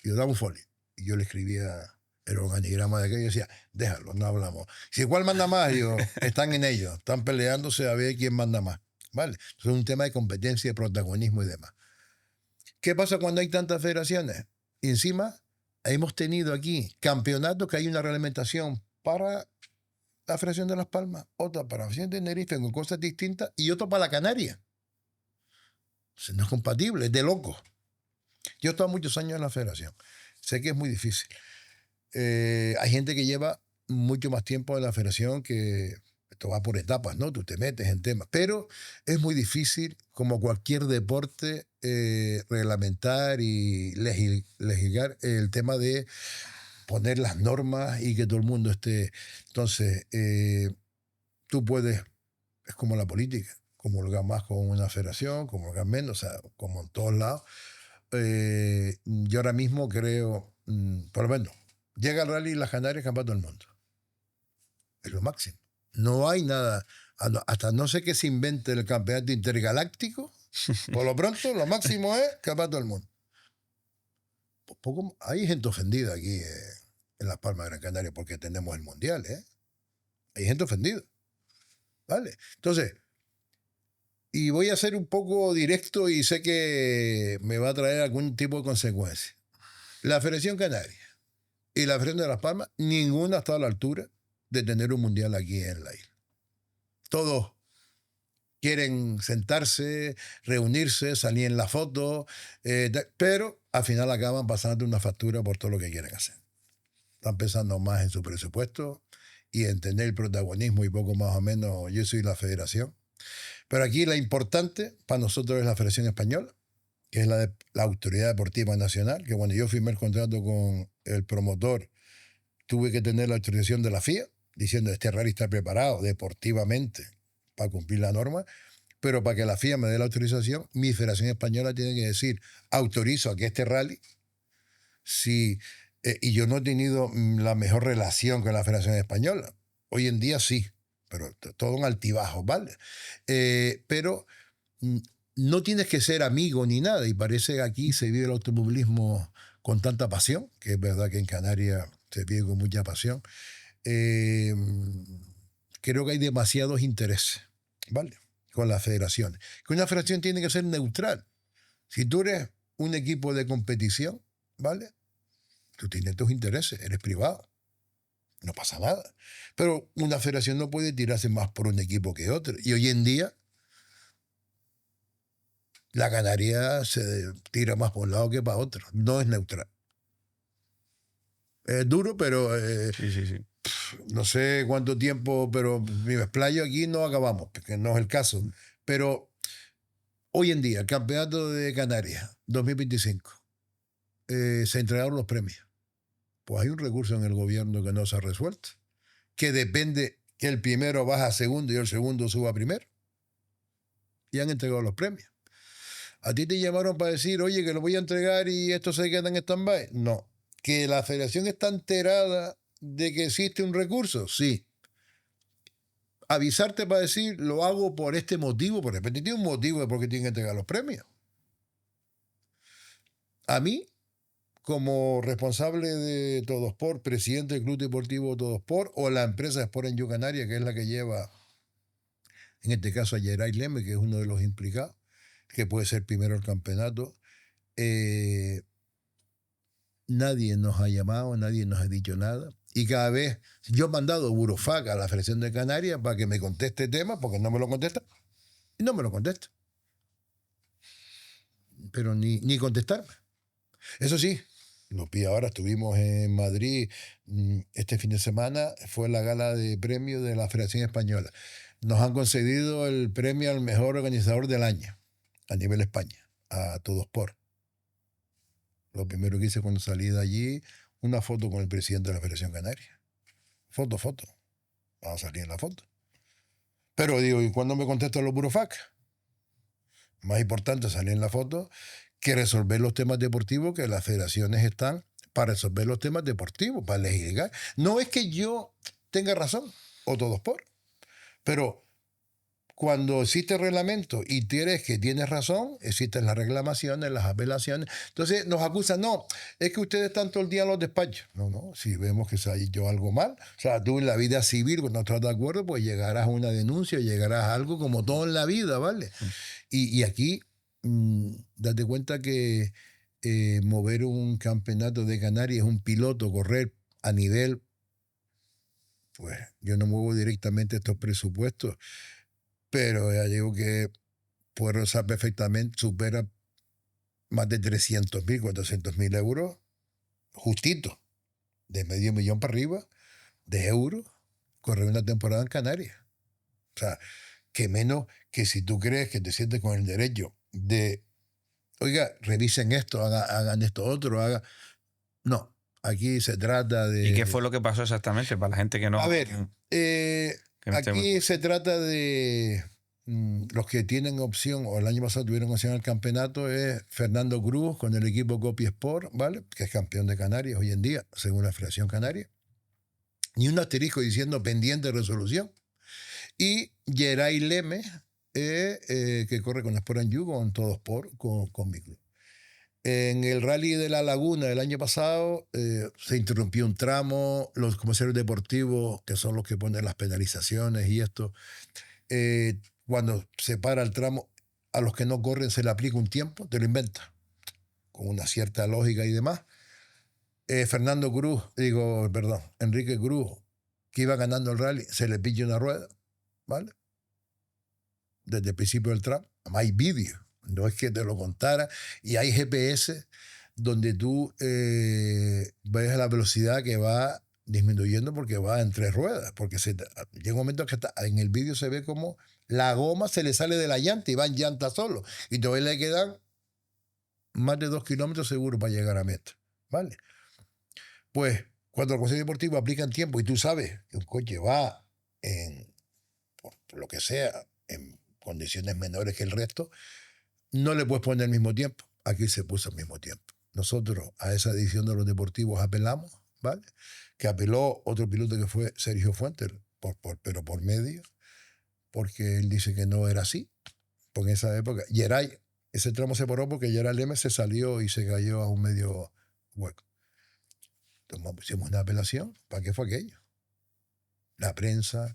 Speaker 2: Y yo daba un folio. Y yo le escribía el organigrama de aquello y decía, déjalo, no hablamos. Si igual manda más, digo, están en ello, están peleándose a ver quién manda más. ¿Vale? Eso es un tema de competencia, de protagonismo y demás. ¿Qué pasa cuando hay tantas federaciones? Y encima, hemos tenido aquí campeonatos que hay una reglamentación para la Federación de Las Palmas, otra para la Federación de Tenerife con cosas distintas y otra para la Canaria. O sea, no es compatible, es de loco. Yo he estado muchos años en la federación. Sé que es muy difícil. Hay gente que lleva mucho más tiempo en la federación, que esto va por etapas, ¿no? Tú te metes en temas. Pero es muy difícil, como cualquier deporte, reglamentar y legislar el tema de poner las normas y que todo el mundo esté. Entonces, tú puedes, es como la política, comulgar más con una federación, comulgar menos, o sea, como en todos lados. Yo ahora mismo creo, por lo menos, llega el Rally Las Canarias, campeonato del mundo. Es lo máximo. No hay nada, hasta no sé qué se invente el campeonato intergaláctico, por lo pronto lo máximo es campeonato del mundo. Hay gente ofendida aquí en Las Palmas de Gran Canaria porque tenemos el mundial, ¿eh? Hay gente ofendida. ¿Vale? Entonces, y voy a ser un poco directo y sé que me va a traer algún tipo de consecuencia. La Federación Canaria y la Federación de Las Palmas, ninguna está a la altura de tener un mundial aquí en la isla. Todos quieren sentarse, reunirse, salir en la foto, pero al final acaban pasando una factura por todo lo que quieren hacer. Están pensando más en su presupuesto y en tener el protagonismo y poco más o menos yo soy la federación. Pero aquí la importante para nosotros es la Federación Española, que es la Autoridad Deportiva Nacional, que cuando yo firmé el contrato con el promotor, tuve que tener la autorización de la FIA, diciendo este rally está preparado deportivamente para cumplir la norma, pero para que la FIA me dé la autorización, mi Federación Española tiene que decir, autorizo a que este rally, si, y yo no he tenido la mejor relación con la Federación Española. Hoy en día sí, pero todo un altibajo, ¿vale? Pero no tienes que ser amigo ni nada, y parece que aquí se vive el automovilismo con tanta pasión, que es verdad que en Canarias se vive con mucha pasión. Creo que hay demasiados intereses, ¿vale? Con las federaciones. Que una federación tiene que ser neutral. Si tú eres un equipo de competición, ¿vale? Tú tienes tus intereses, eres privado. No pasa nada. Pero una federación no puede tirarse más por un equipo que otro. Y hoy en día, la Canaria se tira más por un lado que para otro. No es neutral. Es duro, pero
Speaker 1: Sí.
Speaker 2: no sé cuánto tiempo, pero mi explayo aquí no acabamos, porque no es el caso. Pero hoy en día, el Campeonato de Canarias 2025, se entregaron los premios. Pues hay un recurso en el gobierno que no se ha resuelto, que depende que el primero baja a segundo y el segundo suba a primero. Y han entregado los premios. ¿A ti te llamaron para decir, oye, que lo voy a entregar y esto se queda en stand-by? No. ¿Que la federación está enterada de que existe un recurso? Sí. Avisarte para decir, lo hago por este motivo, por repente tiene un motivo de por qué tienen que entregar los premios. A mí, como responsable de Todosport, presidente del Club Deportivo Todosport, o la empresa Sport en You Canarias, que es la que lleva, en este caso, a Geray Leme, que es uno de los implicados, que puede ser primero el campeonato. Nadie nos ha llamado, nadie nos ha dicho nada. Y cada vez, yo he mandado Burofac a la Federación de Canarias para que me conteste tema, porque no me lo contesta. Y no me lo contesta. Pero ni contestarme. Eso sí, lo pide ahora. Estuvimos en Madrid este fin de semana. Fue la gala de premios de la Federación Española. Nos han concedido el premio al mejor organizador del año a nivel España, a Todosport. Lo primero que hice cuando salí de allí, una foto con el presidente de la Federación Canaria. Foto. Vamos a salir en la foto. Pero digo, ¿y cuándo me contestan los burofac? Más importante salir en la foto que resolver los temas deportivos, que las federaciones están para resolver los temas deportivos, para legislar. No es que yo tenga razón, o Todosport, pero cuando existe reglamento y tienes que tienes razón, existen las reclamaciones, las apelaciones. Entonces nos acusan, no, es que ustedes están todo el día en los despachos. No, si vemos que se ha hecho algo mal. O sea, tú en la vida civil, cuando no estás de acuerdo, pues llegarás a una denuncia, llegarás a algo como todo en la vida, ¿vale? Y aquí, date cuenta que mover un campeonato de Canarias, un piloto, correr a nivel, pues yo no muevo directamente estos presupuestos, pero ya digo que puedo usar perfectamente, supera más de 300.000, 400.000 euros, justito, de medio millón para arriba, de euros, correr una temporada en Canarias. O sea, que menos que si tú crees que te sientes con el derecho de, oiga, revisen esto, hagan esto otro, No, aquí se trata de...
Speaker 1: ¿Y qué fue lo que pasó exactamente para la gente que no...
Speaker 2: A ver,
Speaker 1: que no esté muy-
Speaker 2: aquí se trata de los que tienen opción, o el año pasado tuvieron opción al campeonato, es Fernando Cruz con el equipo Copy Sport, ¿vale? Que es campeón de Canarias hoy en día, según la Federación Canaria. Y un asterisco diciendo pendiente de resolución. Y Geray Leme, que corre con Sport en You, con Todosport, con mi club. En el rally de La Laguna del año pasado se interrumpió un tramo, los comisarios deportivos, que son los que ponen las penalizaciones y esto, cuando se para el tramo, a los que no corren se le aplica un tiempo, te lo inventa, con una cierta lógica y demás. Enrique Cruz, que iba ganando el rally, se le pilla una rueda, ¿vale? Desde el principio del tramo, además hay vídeo, no es que te lo contara, y hay GPS donde tú ves la velocidad que va disminuyendo porque va en 3 ruedas, porque llega un momento que en el vídeo se ve como la goma se le sale de la llanta y va en llanta solo, y todavía le quedan más de 2 kilómetros seguro para llegar a meta, ¿vale? Pues cuando el Consejo Deportivo aplica en tiempo y tú sabes que un coche va por lo que sea, en condiciones menores que el resto, no le puedes poner el mismo tiempo. Aquí se puso el mismo tiempo. Nosotros a esa decisión de los deportivos apelamos, ¿vale? Que apeló otro piloto que fue Sergio Fuentes, pero por medio, porque él dice que no era así. Porque en esa época, ese tramo se paró porque Geray Leme se salió y se cayó a un medio hueco. Entonces hicimos una apelación. ¿Para qué fue aquello? La prensa,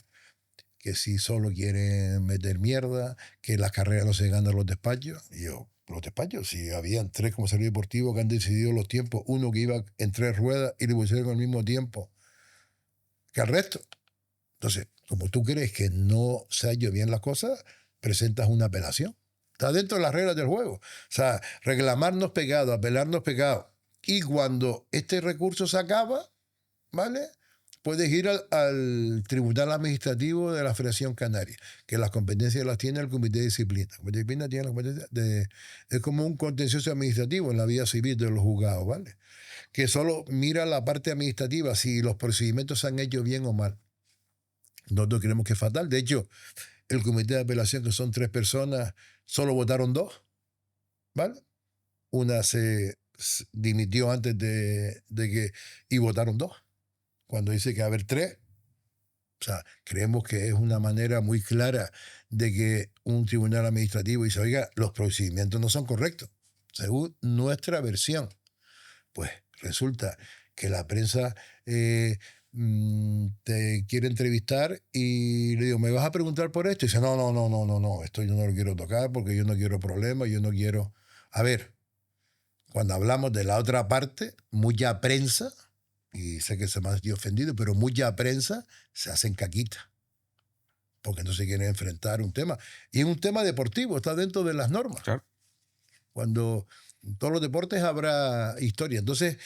Speaker 2: que si solo quieren meter mierda, que las carreras no se ganan los despachos. Y yo, los despachos, si habían 3 comisarios deportivos que han decidido los tiempos, uno que iba en 3 ruedas y le pusieron al mismo tiempo que al resto. Entonces, como tú crees que no se ha hecho bien las cosas, presentas una apelación. Está dentro de las reglas del juego. O sea, reclamarnos pecado, apelarnos pecado. Y cuando este recurso se acaba, ¿vale? Puedes ir al Tribunal Administrativo de la Federación Canaria, que las competencias las tiene el Comité de Disciplina. El Comité de Disciplina tiene las competencias es como un contencioso administrativo en la vía civil de los juzgados, ¿vale? Que solo mira la parte administrativa, si los procedimientos se han hecho bien o mal. Nosotros creemos que es fatal. De hecho, el Comité de Apelación, que son 3 personas, solo votaron 2, ¿vale? Una se dimitió antes de que... y votaron 2. Cuando dice que va a haber 3, o sea, creemos que es una manera muy clara de que un tribunal administrativo dice, oiga, los procedimientos no son correctos, según nuestra versión. Pues resulta que la prensa te quiere entrevistar y le digo, ¿me vas a preguntar por esto? Y dice, no, no, no, no, no, no, esto yo no lo quiero tocar porque yo no quiero problemas, yo no quiero... A ver, cuando hablamos de la otra parte, mucha prensa, y sé que se me ha ofendido, pero mucha prensa se hacen caquita porque no se quieren enfrentar un tema. Y es un tema deportivo, está dentro de las normas.
Speaker 1: Claro.
Speaker 2: Cuando en todos los deportes habrá historia. Entonces,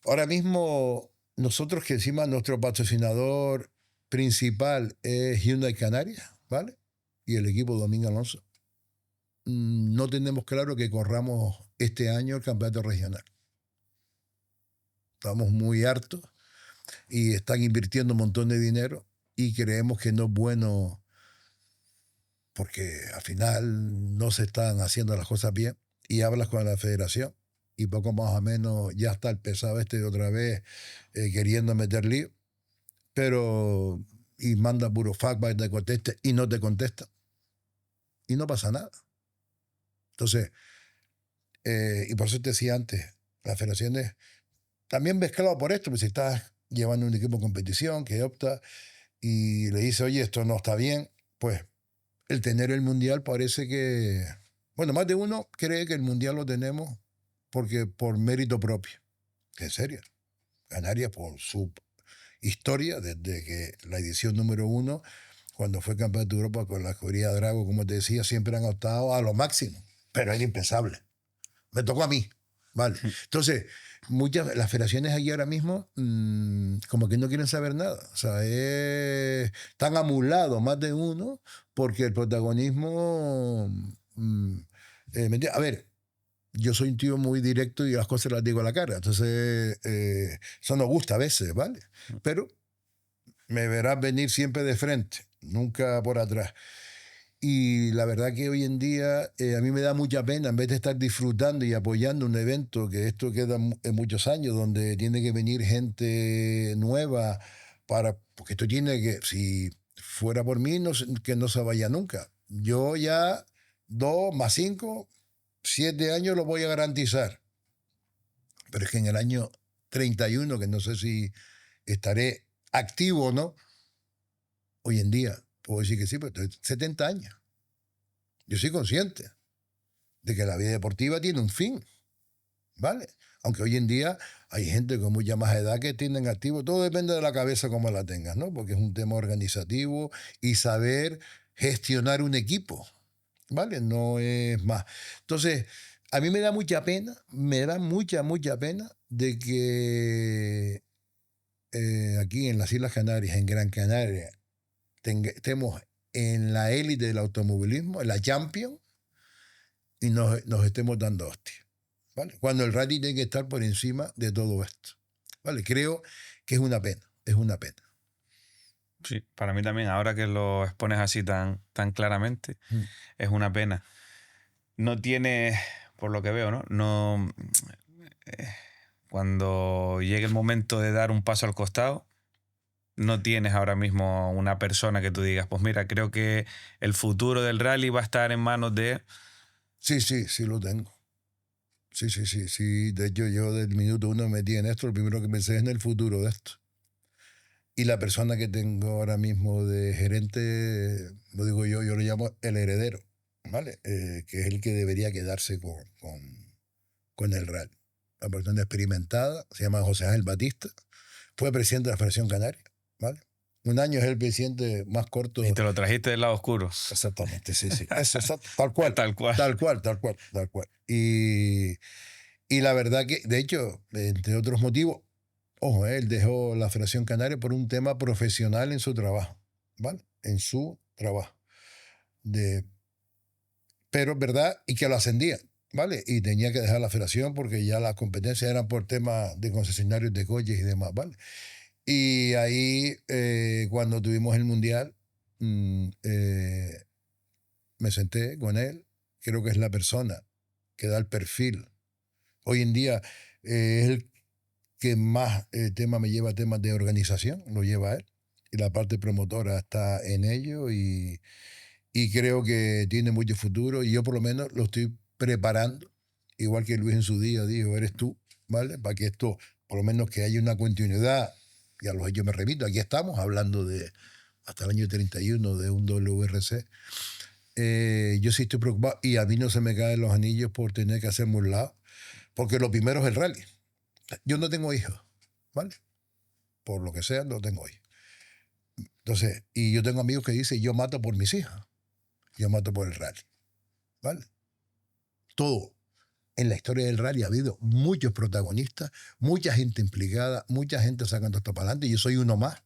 Speaker 2: ahora mismo, nosotros que encima nuestro patrocinador principal es Hyundai Canarias, ¿vale? Y el equipo Domingo Alonso, no tenemos claro que corramos este año el campeonato regional. Estamos muy hartos y están invirtiendo un montón de dinero y creemos que no es bueno porque al final no se están haciendo las cosas bien y hablas con la federación y poco más o menos ya está el pesado este de otra vez queriendo meter lío, pero y manda puro fact para que te conteste y no te contesta y no pasa nada. Entonces, y por eso te decía antes, las federaciones también mezclado por esto, pues si estás llevando un equipo de competición que opta y le dice, oye, esto no está bien, pues el tener el mundial parece que, bueno, más de uno cree que el mundial lo tenemos porque por mérito propio. En serio, Canarias por su historia, desde que la edición número 1, cuando fue campeón de Europa con la escudería Drago, como te decía, siempre han optado a lo máximo, pero era impensable. Me tocó a mí, ¿vale? Entonces, las federaciones aquí ahora mismo como que no quieren saber nada. O sea, están amulados más de uno porque el protagonismo... a ver, yo soy un tío muy directo y las cosas las digo a la cara. Entonces, eso nos gusta a veces, ¿vale? Pero me verás venir siempre de frente, nunca por atrás. Y la verdad que hoy en día a mí me da mucha pena, en vez de estar disfrutando y apoyando un evento, que esto queda en muchos años, donde tiene que venir gente nueva, porque esto tiene que, si fuera por mí, no, que no se vaya nunca. Yo ya 2 más 5, 7 años lo voy a garantizar. Pero es que en el año 31, que no sé si estaré activo o no, hoy en día puedo decir que sí, pero estoy 70 años. Yo soy consciente de que la vida deportiva tiene un fin, ¿vale? Aunque hoy en día hay gente con mucha más edad que tienen activo, todo depende de la cabeza como la tengas, ¿no? Porque es un tema organizativo y saber gestionar un equipo, ¿vale? No es más. Entonces, a mí me da mucha pena, me da mucha, mucha pena de que aquí en las Islas Canarias, en Gran Canaria, estemos en la élite del automovilismo, en la Champions, y nos estemos dando hostia, ¿vale? Cuando el rally tiene que estar por encima de todo esto, ¿vale? Creo que es una pena, es una pena.
Speaker 1: Sí, para mí también, ahora que lo expones así tan, tan claramente, es una pena. No tiene, por lo que veo, ¿no? No, cuando llegue el momento de dar un paso al costado, no tienes ahora mismo una persona que tú digas, pues mira, creo que el futuro del rally va a estar en manos de...
Speaker 2: Sí, sí, sí lo tengo. Sí, sí, sí, sí. De hecho, yo del minuto 1 me metí en esto, lo primero que pensé es en el futuro de esto. Y la persona que tengo ahora mismo de gerente, lo digo yo lo llamo el heredero, ¿vale? Que es el que debería quedarse con el rally. Una persona experimentada, se llama José Ángel Batista, fue presidente de la Federación Canaria, ¿vale? Un año es el presidente más corto.
Speaker 1: Y te lo trajiste del lado oscuro.
Speaker 2: Exactamente, sí, sí. Eso, exacto, tal cual.
Speaker 1: Tal cual.
Speaker 2: Tal cual, tal cual, tal cual. Y la verdad que, de hecho, entre otros motivos, ojo, él dejó la Federación Canaria por un tema profesional en su trabajo, ¿vale? En su trabajo. Pero es verdad, y que lo ascendía, ¿vale? Y tenía que dejar la federación porque ya las competencias eran por temas de concesionarios de coches y demás, ¿vale? Y ahí, cuando tuvimos el Mundial, me senté con él, creo que es la persona que da el perfil. Hoy en día es el que más tema me lleva a temas de organización, lo lleva él. Y la parte promotora está en ello y creo que tiene mucho futuro y yo por lo menos lo estoy preparando, igual que Luis en su día dijo, eres tú, ¿vale? Para que esto, por lo menos que haya una continuidad, y a los hechos me remito, aquí estamos hablando de hasta el año 31 de un WRC. Yo sí estoy preocupado y a mí no se me caen los anillos por tener que hacerme un lado, porque lo primero es el rally. Yo no tengo hijos, ¿vale? Por lo que sea, no tengo hijos. Entonces, y yo tengo amigos que dicen, yo mato por mis hijas, yo mato por el rally, ¿vale? Todo. En la historia del rally ha habido muchos protagonistas, mucha gente implicada, mucha gente sacando esto para adelante, y yo soy uno más.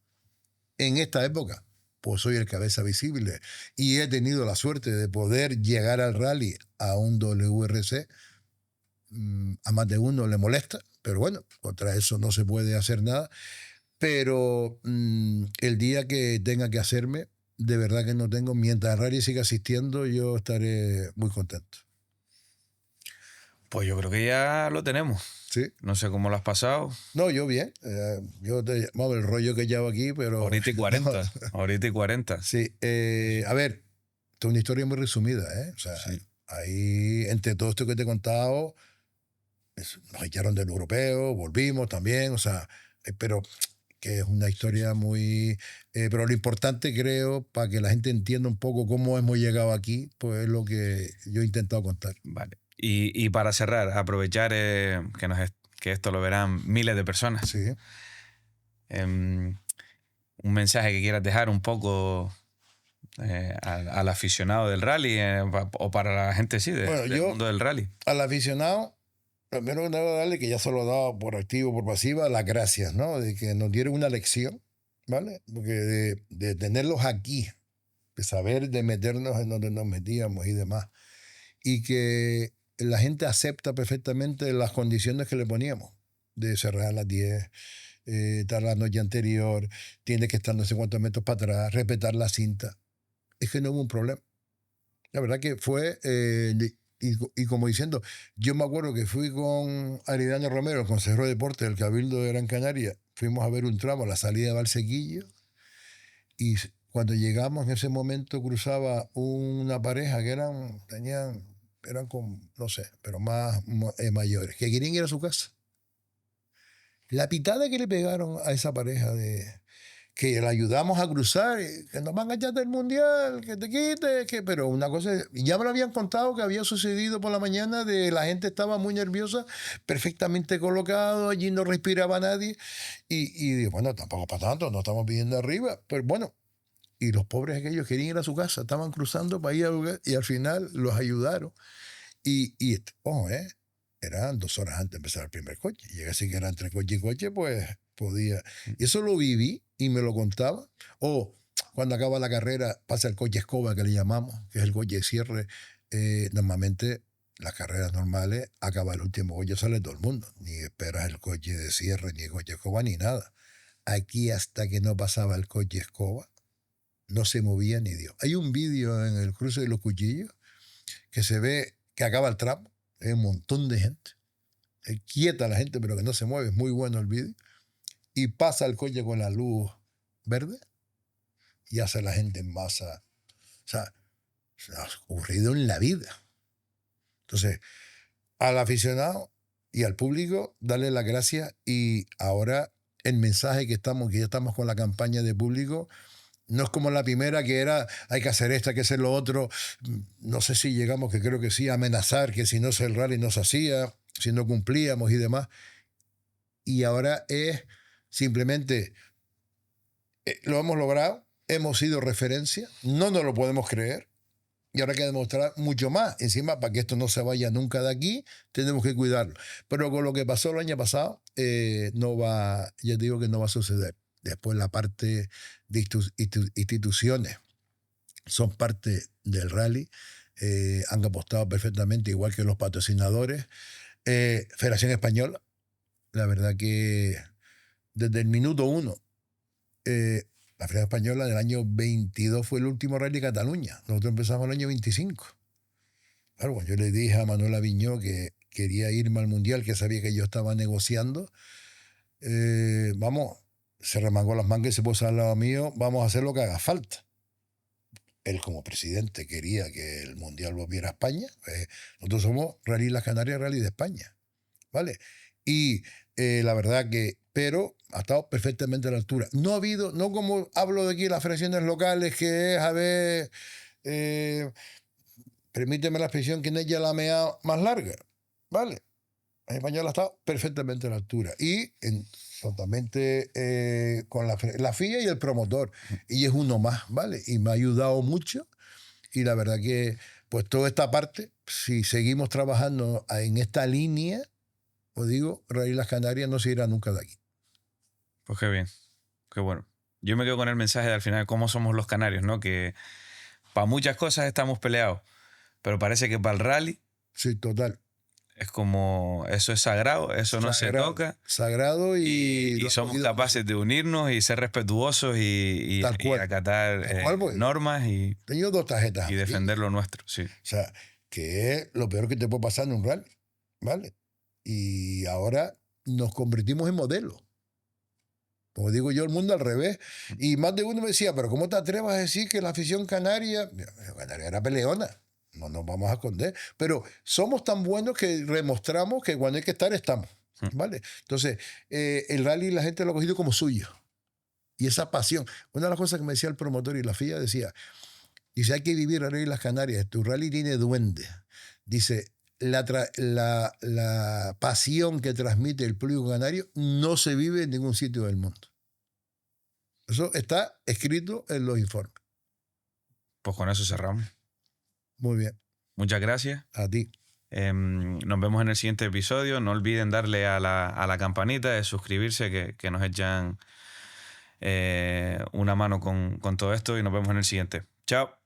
Speaker 2: En esta época, pues soy el cabeza visible y he tenido la suerte de poder llegar al rally a un WRC. A más de uno le molesta, pero bueno, contra eso no se puede hacer nada. Pero el día que tenga que hacerme, de verdad que no tengo, mientras el rally siga asistiendo, yo estaré muy contento.
Speaker 1: Pues yo creo que ya lo tenemos.
Speaker 2: Sí.
Speaker 1: No sé cómo lo has pasado.
Speaker 2: No, yo bien. Vamos, el rollo que llevo aquí, pero...
Speaker 1: Ahorita y 40. Ahorita y 40.
Speaker 2: Sí. A ver, esto es una historia muy resumida, ¿eh? O sea,
Speaker 1: Sí.
Speaker 2: ahí, entre todo esto que te he contado, nos echaron del europeo, volvimos también, o sea, pero que es una historia muy... pero lo importante, creo, para que la gente entienda un poco cómo hemos llegado aquí, pues es lo que yo he intentado contar.
Speaker 1: Vale. Y para cerrar, aprovechar que esto lo verán miles de personas.
Speaker 2: Sí.
Speaker 1: Un mensaje que quieras dejar un poco al aficionado del rally o para la gente, sí,
Speaker 2: Bueno,
Speaker 1: del mundo del rally.
Speaker 2: Al aficionado, primero que nada, darle, que ya se lo he dado por activo o por pasiva, las gracias, ¿no? De que nos dieron una lección, ¿vale? Porque de tenerlos aquí, de saber de meternos en donde nos metíamos y demás, y que la gente acepta perfectamente las condiciones que le poníamos, de cerrar a las 10, estar la noche anterior, tiene que estar no sé cuántos metros para atrás, respetar la cinta. Es que no hubo un problema. La verdad que fue, y como diciendo, yo me acuerdo que fui con Aridane Romero, el consejero de deporte del Cabildo de Gran Canaria, fuimos a ver un tramo a la salida de Valsequillo, y cuando llegamos en ese momento cruzaba una pareja que eran con, no sé, pero más mayores, que querían ir a su casa. La pitada que le pegaron a esa pareja que la ayudamos a cruzar, que nos van a echar del mundial, que te quites, pero una cosa, ya me lo habían contado que había sucedido por la mañana, de la gente estaba muy nerviosa, perfectamente colocado, allí no respiraba nadie, y digo, bueno, tampoco para tanto, no estamos pidiendo arriba, pero bueno, y los pobres aquellos querían ir a su casa, estaban cruzando para ir al lugar, y al final los ayudaron, ojo, eran 2 horas antes de empezar el primer coche. Y así que era entre coche y coche, pues podía. Y eso lo viví y me lo contaba. O cuando acaba la carrera, pasa el coche escoba, que le llamamos, que es el coche de cierre. Normalmente, las carreras normales, acaba el último coche, sale todo el mundo. Ni esperas el coche de cierre, ni el coche escoba, ni nada. Aquí, hasta que no pasaba el coche escoba, no se movía ni Dios. Hay un vídeo en el cruce de los Cuchillos que se ve que acaba el tramo. Hay un montón de gente. Quieta la gente, pero que no se mueve. Es muy bueno el vídeo. Y pasa el coche con la luz verde y hace la gente en masa. O sea, se ha ocurrido en la vida. Entonces, al aficionado y al público, darle las gracias. Y ahora el mensaje que ya estamos con la campaña de público, no es como la primera, que era hay que hacer esto, hay que hacer lo otro. No sé si llegamos, que creo que sí, a amenazar que si no se el rally no se hacía, si no cumplíamos y demás. Y ahora es simplemente, lo hemos logrado, hemos sido referencia, no nos lo podemos creer, y ahora hay que demostrar mucho más. Encima, para que esto no se vaya nunca de aquí, tenemos que cuidarlo. Pero con lo que pasó el año pasado, no va, ya digo que no va a suceder. Después la parte de instituciones son parte del rally, han apostado perfectamente, igual que los patrocinadores. Federación Española, la verdad que desde el minuto 1, la Federación Española del año 22 fue el último rally de Cataluña. Nosotros empezamos el año 25. Claro, cuando yo le dije a Manuel Aviñó que quería irme al Mundial, que sabía que yo estaba negociando, vamos, se remangó las mangas y se puso al lado mío, vamos a hacer lo que haga falta. Él, como presidente, quería que el Mundial volviera a España. Nosotros somos Rally Las Canarias, Rally de España, ¿vale? Y la verdad que, pero ha estado perfectamente a la altura. No ha habido, no como hablo de aquí las federaciones locales, que es, a ver, permíteme la expresión, que en ella la mea más larga, ¿vale? En español ha estado perfectamente a la altura. Y totalmente con la FIA y el promotor. Y es uno más, ¿vale? Y me ha ayudado mucho. Y la verdad que, pues toda esta parte, si seguimos trabajando en esta línea, os digo, Rally Las Canarias no se irá nunca de aquí.
Speaker 1: Pues qué bien, qué bueno. Yo me quedo con el mensaje de al final, cómo somos los canarios, ¿no? Que para muchas cosas estamos peleados, pero parece que para el rally
Speaker 2: Sí, total.
Speaker 1: es como, eso es sagrado, eso no se toca.
Speaker 2: Sagrado
Speaker 1: Y somos capaces de unirnos y ser respetuosos y
Speaker 2: Tal cual.
Speaker 1: acatar
Speaker 2: Tal cual, pues,
Speaker 1: normas y
Speaker 2: tengo 2 tarjetas.
Speaker 1: defender lo nuestro, sí.
Speaker 2: O sea, que es lo peor que te puede pasar en un rally, ¿vale? Y ahora nos convertimos en modelo. Como digo yo, el mundo al revés. Y más de uno me decía, pero ¿cómo te atreves a decir que la afición canaria, Canaria era peleona? No nos vamos a esconder. Pero somos tan buenos que demostramos que cuando hay que estar, estamos. ¿Vale? Entonces, el rally la gente lo ha cogido como suyo. Y esa pasión. Una de las cosas que me decía el promotor y la FIA decía, dice, hay que vivir el rally Las Canarias. Tu rally tiene duende. Dice, la pasión que transmite el público canario no se vive en ningún sitio del mundo. Eso está escrito en los informes.
Speaker 1: Pues con eso cerramos.
Speaker 2: Muy bien.
Speaker 1: Muchas gracias.
Speaker 2: A ti.
Speaker 1: Nos vemos en el siguiente episodio. No olviden darle a la campanita, de suscribirse, que nos echan una mano con todo esto, y nos vemos en el siguiente. Chao.